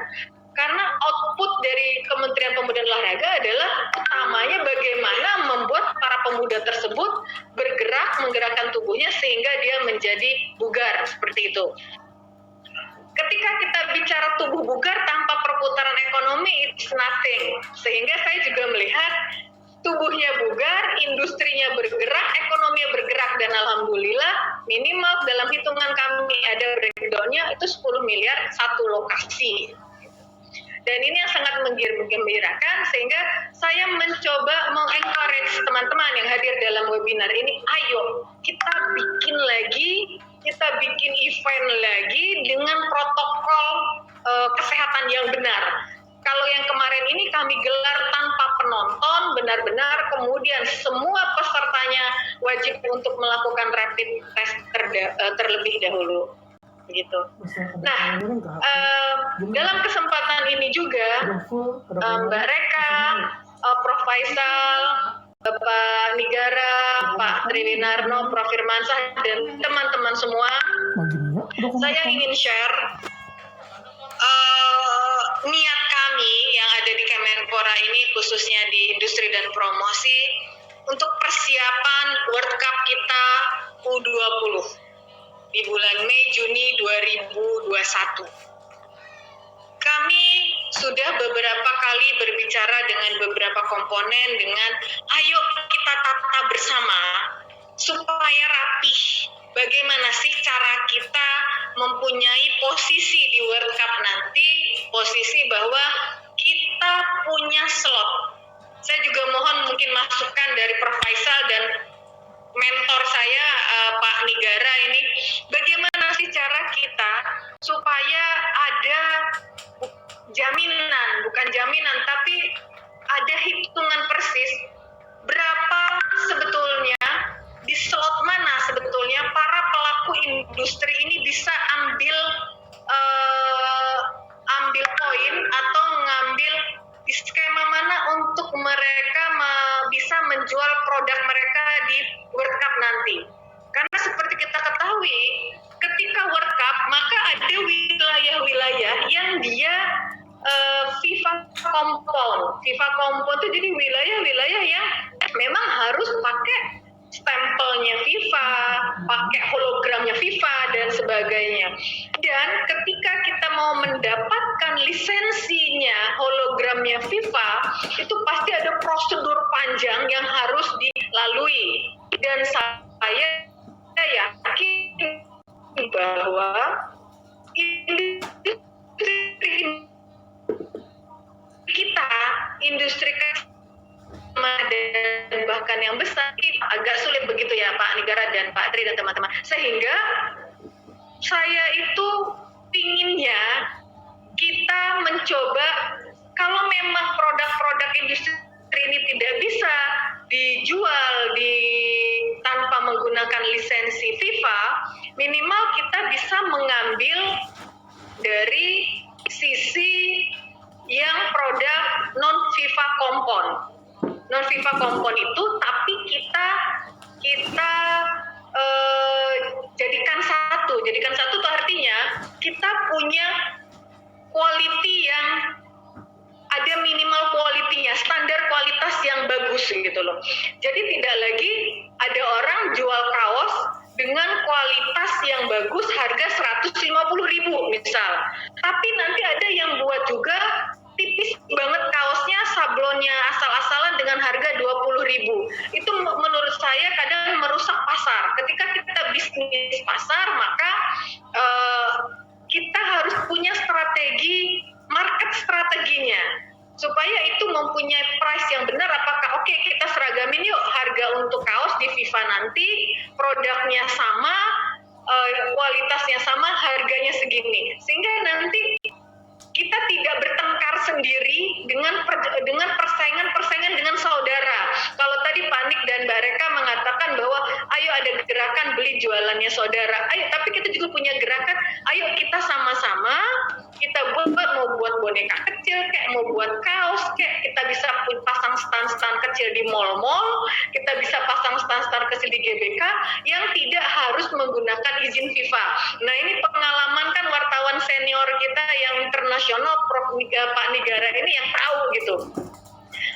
Karena output dari Kementerian Pemuda dan Olahraga adalah utamanya bagaimana membuat para pemuda tersebut bergerak, menggerakkan tubuhnya sehingga dia menjadi bugar, seperti itu. Ketika kita bicara tubuh bugar tanpa perputaran ekonomi, it's nothing. Sehingga saya juga melihat tubuhnya bugar, industrinya bergerak, ekonominya bergerak, dan alhamdulillah minimal dalam hitungan kami ada breakdown-nya itu 10 miliar satu lokasi. Dan ini yang sangat menggembirakan, sehingga saya mencoba mengencourage teman-teman yang hadir dalam webinar ini, ayo kita bikin event lagi dengan protokol kesehatan yang benar. Kalau yang kemarin ini kami gelar tanpa penonton, benar-benar kemudian semua pesertanya wajib untuk melakukan rapid test terlebih dahulu. Begitu. Nah, dalam kesempatan ini juga Mbak Reka, Prof. Faisal, Bapak Nigara, Pak Triwinarno, Prof. Firmansyah, dan teman-teman semua, saya ingin share niat kami yang ada di Kemenpora ini, khususnya di industri dan promosi, untuk persiapan World Cup kita U20 di bulan Mei Juni 2021. Kami sudah beberapa kali berbicara dengan beberapa komponen dengan ayo kita tata bersama supaya rapih. Bagaimana sih cara kita mempunyai posisi di World Cup nanti, posisi bahwa kita punya slot. Saya juga mohon mungkin masukan dari Prof. Faisal dan mentor saya Pak Nigara ini, bagaimana sih cara kita supaya ada bukan jaminan tapi ada hitungan persis berapa sebetulnya di slot mana sebetulnya para pelaku industri ini bisa ambil Kompon itu jadi wilayah-wilayah yang memang harus pakai stempelnya FIFA, pakai hologramnya FIFA dan sebagainya. Dan ketika kita mau mendapatkan lisensinya hologramnya FIFA, itu pasti ada prosedur panjang yang harus dilalui. Dan saya yakin bahwa industri dan bahkan yang besar agak sulit begitu ya Pak Nigara dan Pak Tri dan teman-teman, sehingga saya itu pinginnya kita mencoba, kalau memang produk-produk industri ini tidak bisa dijual tanpa menggunakan lisensi FIFA, minimal kita bisa mengambil dari sisi yang produk non FIFA kompon. Non FIFA kompon itu tapi kita jadikan satu itu artinya kita punya quality yang ada minimal quality-nya, standar kualitas yang bagus gitu loh. Jadi tidak lagi ada orang jual kaos dengan kualitas yang bagus harga 150.000 misal, tapi nanti ada yang buat juga tipis banget kaosnya, sablonnya asal-asalan dengan harga 20.000. Itu menurut saya kadang merusak pasar. Ketika kita bisnis pasar, maka kita harus punya strategi, market strateginya, supaya itu mempunyai price yang benar. Apakah oke, kita seragamin yuk harga untuk kaos di FIFA nanti, produknya sama, kualitasnya sama, harganya segini, sehingga nanti kita tidak bertengkar sendiri dengan persaingan dengan saudara. Kalau tadi Pak Nik dan Mbak Reka mengatakan bahwa ayo ada gerakan beli jualannya saudara, ayo, tapi kita juga punya gerakan, ayo kita sama-sama, kita mau buat boneka kecil kayak mau buat kaos kayak, kita bisa pasang stand-stand kecil di mall-mall, kita bisa pasang stand-stand kecil di GBK yang tidak harus menggunakan izin FIFA. Nah, ini pengalaman kan wartawan senior kita yang internasional, Pak Nigara ini yang tahu gitu.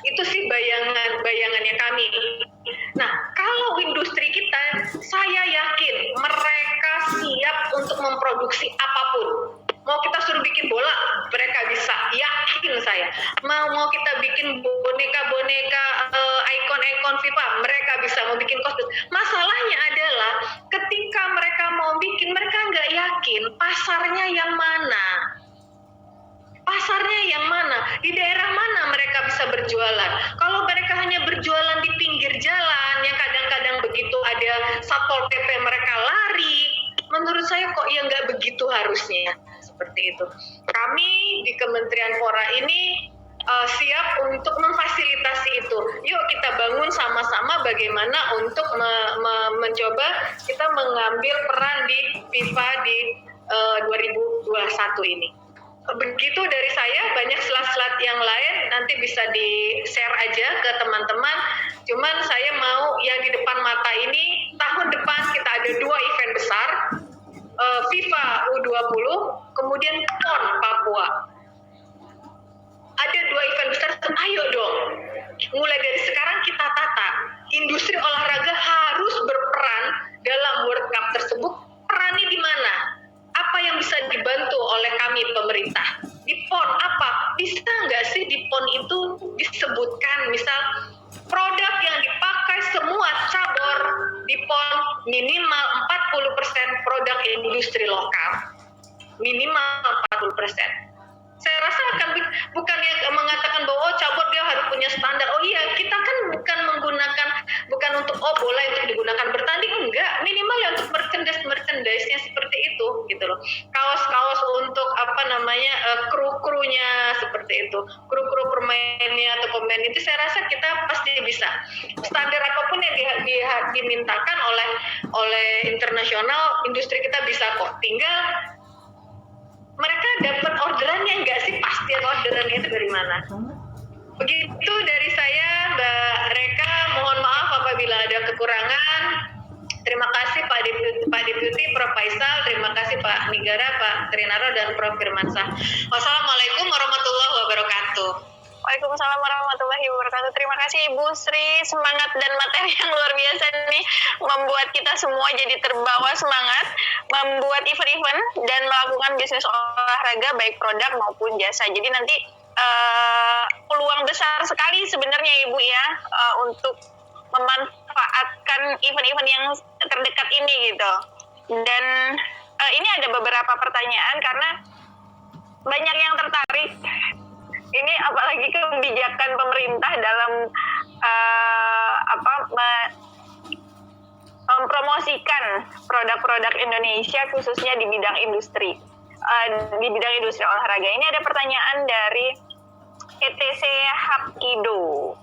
Itu sih bayangannya kami. Nah, kalau industri kita, saya yakin mereka siap untuk memproduksi apapun. Mau kita suruh bikin bola, mereka bisa, yakin saya. Mau kita bikin boneka-boneka, ikon-ikon FIFA, mereka bisa. Mau bikin kostum. Masalahnya adalah ketika mereka mau bikin, mereka nggak yakin pasarnya yang mana. Pasarnya yang mana? Di daerah mana mereka bisa berjualan? Kalau mereka hanya berjualan di pinggir jalan, yang kadang-kadang begitu ada Satpol PP mereka lari, menurut saya kok ya nggak begitu harusnya. Seperti itu. Kami di Kementerian Pora ini siap untuk memfasilitasi itu. Yuk kita bangun sama-sama bagaimana untuk mencoba kita mengambil peran di FIFA di 2021 ini. Begitu dari saya, banyak slide-slide yang lain nanti bisa di-share aja ke teman-teman. Cuman saya mau yang di depan mata ini, tahun depan kita ada 2 event besar, FIFA U20, kemudian PON Papua. Ada 2 event besar, ayo dong. Mulai dari sekarang kita tata. Industri olahraga harus berperan dalam World Cup tersebut. Perannya di mana? Apa yang bisa dibantu oleh kami pemerintah? Di PON apa? Bisa nggak sih di PON itu disebutkan misal produk yang dipakai semua cabur di PON minimal 40% produk industri lokal. Minimal 40%. Saya rasa akan bukan yang mengatakan bahwa cabur dia harus punya standar. Oh iya, kita kan bukan untuk bola untuk digunakan bertanding, enggak. Minimal ya untuk merchandise-nya seperti itu gitu loh. Kaos-kaos untuk kru-krunya seperti itu. Kru-kru permainnya atau pemain itu saya rasa kita pasti bisa. Standar apapun yang dimintakan oleh internasional, industri kita bisa kok. Tinggal mereka dapat orderannya nggak sih, pasti orderannya itu dari mana. Begitu dari saya, Mbak Reka, mohon maaf apabila ada kekurangan. Terima kasih Pak Deputi, Prof. Faisal, terima kasih Pak Nigara, Pak Trinaro, dan Prof. Firmansyah. Wassalamualaikum warahmatullahi wabarakatuh. Waalaikumsalam warahmatullahi wabarakatuh. Terima kasih Ibu Sri, semangat dan materi yang luar biasa nih membuat kita semua jadi terbawa semangat membuat event-event dan melakukan bisnis olahraga baik produk maupun jasa. Jadi nanti peluang besar sekali sebenarnya Ibu ya untuk memanfaatkan event-event yang terdekat ini gitu. Dan ini ada beberapa pertanyaan karena banyak yang tertarik. Ini apalagi kebijakan pemerintah dalam mempromosikan produk-produk Indonesia khususnya di bidang industri olahraga. Ini ada pertanyaan dari ETC Hapkido.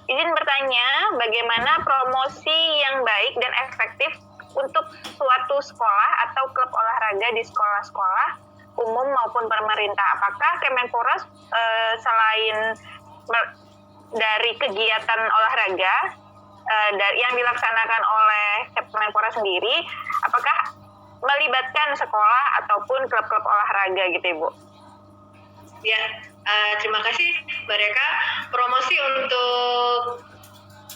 Izin bertanya, bagaimana promosi yang baik dan efektif untuk suatu sekolah atau klub olahraga di sekolah-sekolah umum maupun pemerintah? Apakah Kemenpora selain dari kegiatan olahraga yang dilaksanakan oleh Kemenpora sendiri, apakah melibatkan sekolah ataupun klub-klub olahraga gitu Ibu? Ya, terima kasih Mbak Reka. Promosi untuk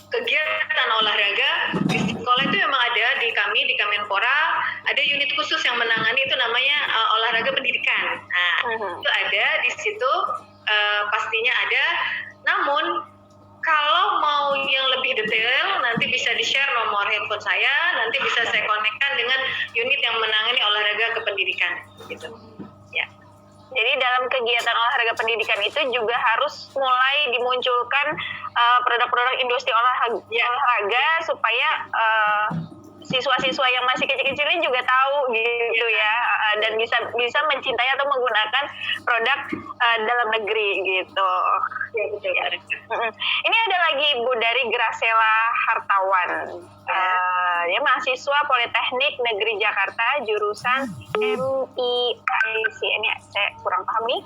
kegiatan olahraga di sekolah itu memang ada di kami di Kemenpora, ada unit khusus yang menangani itu namanya olahraga pendidikan. Nah, itu ada di situ pastinya ada. Namun kalau mau yang lebih detail nanti bisa di-share nomor handphone saya, nanti bisa saya konekkan dengan unit yang menangani olahraga kependidikan gitu. Ya. Jadi dalam kegiatan olahraga pendidikan itu juga harus mulai dimunculkan produk-produk industri olahraga supaya siswa-siswa yang masih kecil-kecil ini juga tahu gitu ya, dan bisa mencintai atau menggunakan produk dalam negeri gitu. Ya, betul. Ini ada lagi Ibu dari Gracela Hartawan. Ya, mahasiswa Politeknik Negeri Jakarta jurusan MIIC. Ini saya kurang pahami.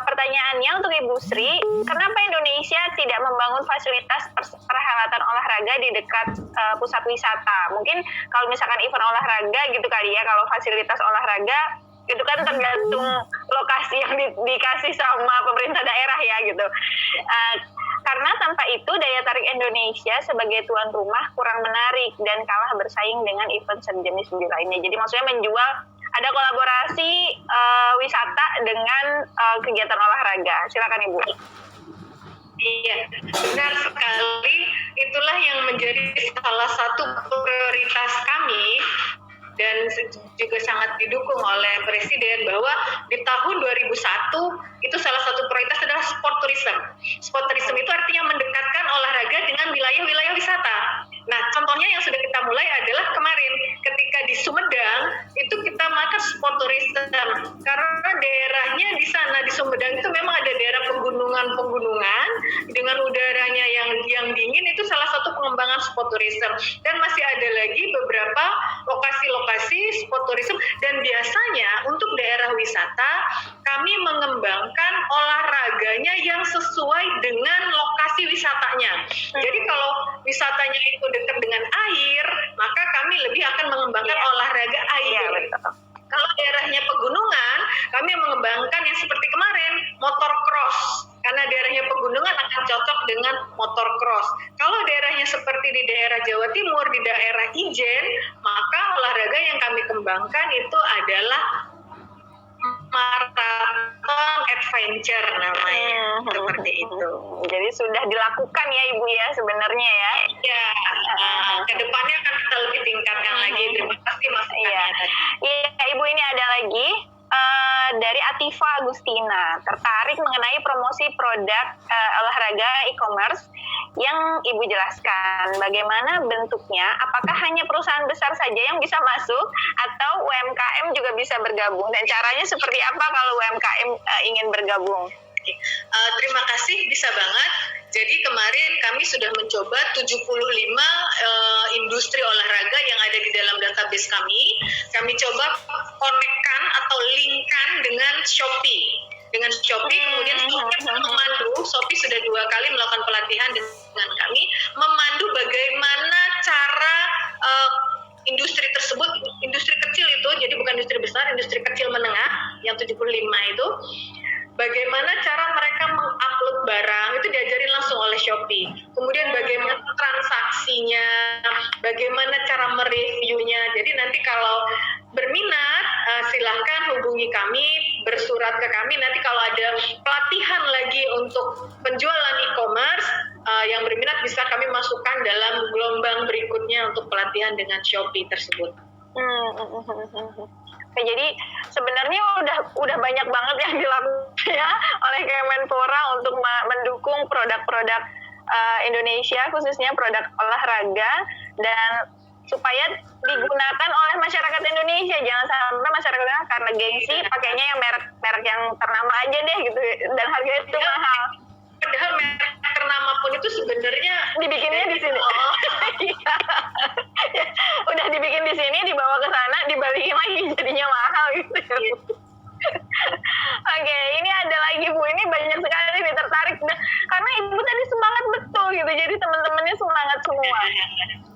Pertanyaannya untuk Ibu Sri, kenapa Indonesia tidak membangun fasilitas perhelatan olahraga di dekat pusat wisata? Mungkin kalau misalkan event olahraga gitu kali ya, kalau fasilitas olahraga itu kan tergantung lokasi yang dikasih sama pemerintah daerah ya gitu. Karena tanpa itu daya tarik Indonesia sebagai tuan rumah kurang menarik dan kalah bersaing dengan event sejenis lainnya. Jadi maksudnya menjual, ada kolaborasi wisata dengan kegiatan olahraga. Silakan Ibu. Iya, benar sekali. Itulah yang menjadi salah satu prioritas kami dan juga sangat didukung oleh Presiden bahwa di tahun 2001 itu salah satu prioritas adalah sport tourism. Sport tourism itu artinya mendekatkan olahraga dengan wilayah-wilayah wisata. Nah, contohnya yang sudah kita mulai adalah kemarin ketika di Sumedang itu kita melakukan sport tourism karena daerahnya di sana di Sumedang itu memang ada daerah pegunungan dengan udaranya yang dingin, itu salah satu pengembangan sport tourism. Dan masih ada lagi beberapa lokasi-lokasi sport tourism, dan biasanya untuk daerah wisata kami mengembangkan olahraganya yang sesuai dengan lokasi wisatanya. Jadi kalau wisatanya itu dekat dengan air, maka kami lebih akan mengembangkan olahraga air. Kalau daerahnya pegunungan, kami mengembangkan yang seperti kemarin, motor cross. Karena daerahnya pegunungan akan cocok dengan motor cross. Kalau daerahnya seperti di daerah Jawa Timur, di daerah Ijen, maka olahraga yang kami kembangkan itu adalah marathon adventure namanya, seperti itu. Jadi sudah dilakukan ya Ibu ya sebenarnya ya. Ya, kedepannya akan kita lebih tingkatkan lagi. Terima kasih masukannya. Iya, Ibu, ini ada lagi dari Atifa Agustina, tertarik mengenai promosi produk olahraga e-commerce yang Ibu jelaskan. Bagaimana bentuknya? Apakah hanya perusahaan besar saja yang bisa masuk atau UMKM juga bisa bergabung? Dan caranya seperti apa kalau UMKM ingin bergabung? Terima kasih, bisa banget. Jadi kemarin kami sudah mencoba 75 industri olahraga yang ada di dalam database kami. Kami coba konekkan atau linkkan dengan Shopee. Kemudian Shopee memandu, Shopee sudah 2 kali melakukan pelatihan dengan kami, memandu bagaimana cara industri tersebut, industri kecil itu, jadi bukan industri besar, industri kecil menengah, yang 75 itu, bagaimana cara mereka mengupload barang itu diajarin langsung oleh Shopee. Kemudian bagaimana transaksinya, bagaimana cara mereviewnya. Jadi nanti kalau berminat silahkan hubungi kami, bersurat ke kami. Nanti kalau ada pelatihan lagi untuk penjualan e-commerce yang berminat bisa kami masukkan dalam gelombang berikutnya untuk pelatihan dengan Shopee tersebut. Oke, jadi sebenarnya udah banyak banget yang dilakukan ya oleh Kemenpora untuk mendukung produk-produk Indonesia, khususnya produk olahraga, dan supaya digunakan oleh masyarakat Indonesia. Jangan sampai masyarakatnya karena gengsi pakainya yang merek yang ternama aja deh gitu, dan harganya itu mahal. Padahal merek ternama pun itu sebenarnya dibikinnya di sini. Udah dibikin di sini, dibawa ke sana, dibalikin lagi jadinya mahal gitu. Oke, ini ada lagi Bu, ini banyak sekali nih tertarik karena Ibu tadi semangat betul gitu, jadi teman-temannya semangat semua.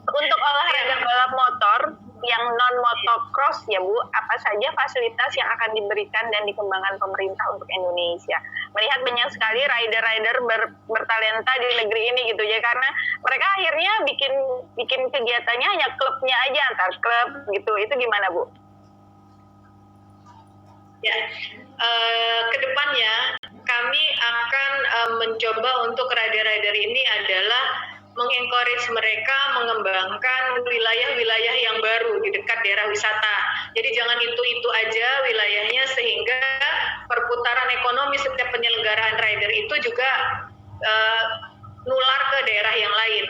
Untuk olahraga balap motor yang non motocross ya Bu, apa saja fasilitas yang akan diberikan dan dikembangkan pemerintah untuk Indonesia? Melihat banyak sekali rider-rider bertalenta di negeri ini gitu ya, karena mereka akhirnya bikin kegiatannya hanya klubnya aja, antar klub gitu. Itu gimana Bu? Ya, kedepannya kami akan mencoba untuk rider-rider ini adalah mengencourage mereka mengembangkan wilayah-wilayah yang baru di dekat daerah wisata. Jadi jangan itu aja wilayahnya, sehingga perputaran ekonomi setiap penyelenggaraan rider itu juga nular ke daerah yang lain.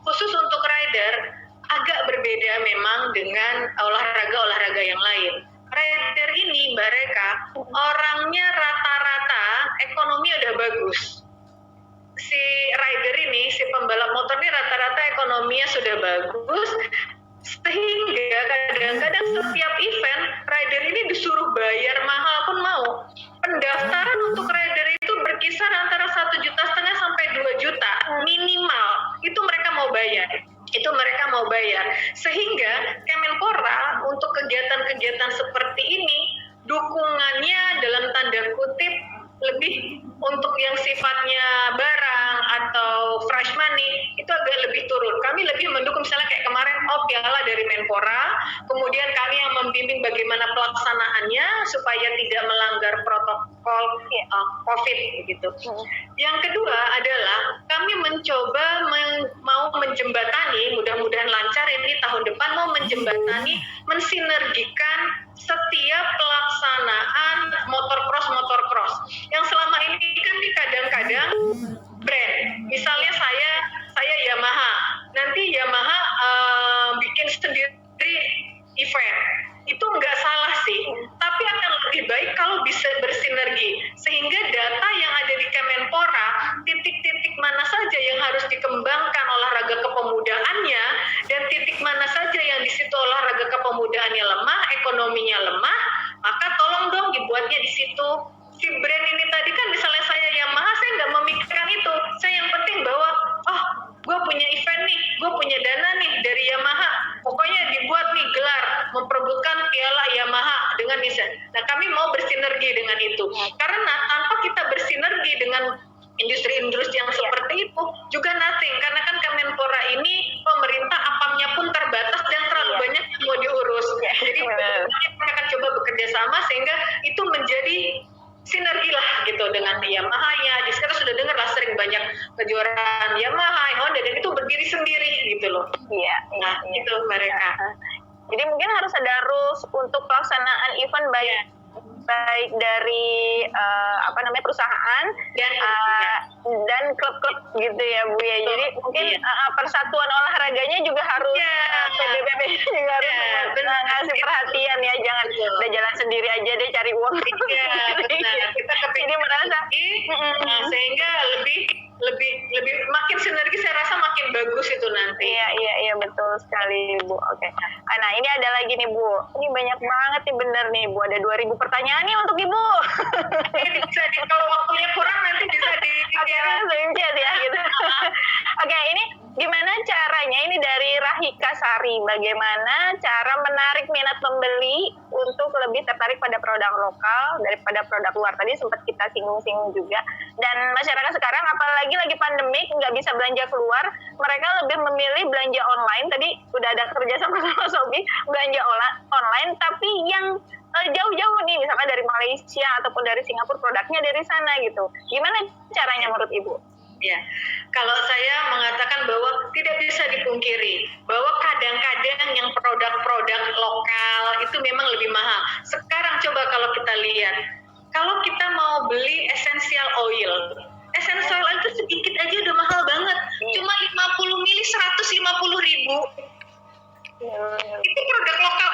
Khusus untuk rider agak berbeda memang dengan olahraga-olahraga yang lain. Rider ini Mbak Reka, orangnya rata-rata ekonomi udah bagus. Si rider ini, si pembalap motor ini rata-rata ekonominya sudah bagus, sehingga kadang-kadang setiap event rider ini disuruh bayar mahal pun mau. Pendaftaran untuk rider itu berkisar antara 1,5 juta sampai 2 juta minimal. Itu mereka mau bayar. Sehingga Kemenpora untuk kegiatan-kegiatan seperti ini dukungannya dalam tanda kutip lebih untuk yang sifatnya barang atau fresh money itu agak lebih turun. Kami lebih mendukung misalnya kayak kemarin piala dari Menpora, kemudian kami yang membimbing bagaimana pelaksanaannya supaya tidak melanggar protokol COVID gitu. Yang kedua adalah kami mencoba mau menjembatani, mudah-mudahan lancar ini tahun depan, mau menjembatani, mensinergikan setiap pelaksanaan motorcross yang selama ini kan kadang-kadang brand, misalnya saya Yamaha, nanti Yamaha bikin sendiri event, itu nggak salah sih, tapi akan lebih baik kalau bisa bersinergi, sehingga data yang ada di Kemenpora, titik-titik mana saja yang harus dikembangkan olahraga kepemudaannya, dan titik mana saja yang di situ olahraga kepemudaannya lemah, ekonominya lemah, maka tolong dong dibuatnya di situ. Si brand ini tadi kan misalnya saya Yamaha, saya nggak memikirkan itu, saya yang penting bahwa gue punya event nih, gue punya dana nih dari Yamaha, pokoknya dibuat nih gelar memperebutkan piala Yamaha dengan desain. Nah kami mau bersinergi dengan itu, karena tanpa kita bersinergi dengan industri-industri yang seperti itu juga nothing, karena kan Kemenpora ini pemerintah apamnya pun terbatas dan terlalu banyak yang mau diurus. Jadi kita akan coba bekerja sama sehingga itu menjadi sinergi lah gitu dengan Yamaha-nya. Di sekarang sudah dengar lah sering banyak kejuaraan Yamaha, Honda, dan itu berdiri sendiri gitu loh. Iya. Itu mereka. Jadi mungkin harus ada rules untuk pelaksanaan event baik dari perusahaan dan klub-klub gitu ya Bu ya. Jadi mungkin persatuan olahraganya juga harus PBB juga harus ngasih perhatian ya, jangan udah jalan sendiri aja deh cari uang. Iya, benar. Kita kepingin jadi merasa sehingga lebih makin sinergi, saya rasa makin bagus itu nanti. Iya betul sekali Bu. Oke. Nah ini ada lagi nih Bu. Ini banyak banget nih, bener nih Bu. Ada 2.000 pertanyaan nih untuk Ibu. Kalau waktunya kurang nanti bisa di chat ya gitu. Oke, ini gimana caranya ini dari Rahika Sari, bagaimana cara menarik minat pembeli untuk lebih tertarik pada produk lokal daripada produk luar? Tadi sempat kita singgung-singgung juga. Dan masyarakat sekarang apalagi lagi pandemik, nggak bisa belanja keluar, mereka lebih memilih belanja online. Tadi udah ada kerja sama Sobi, belanja online, tapi yang jauh-jauh nih, misalkan dari Malaysia ataupun dari Singapura, produknya dari sana gitu. Gimana caranya menurut Ibu? Ya, kalau saya mengatakan bahwa tidak bisa dipungkiri bahwa kadang-kadang yang produk-produk lokal itu memang lebih mahal. Sekarang coba kalau kita lihat, kalau kita mau beli essential oil itu sedikit aja udah mahal banget. Cuma 50 mili 150.000. Itu produk lokal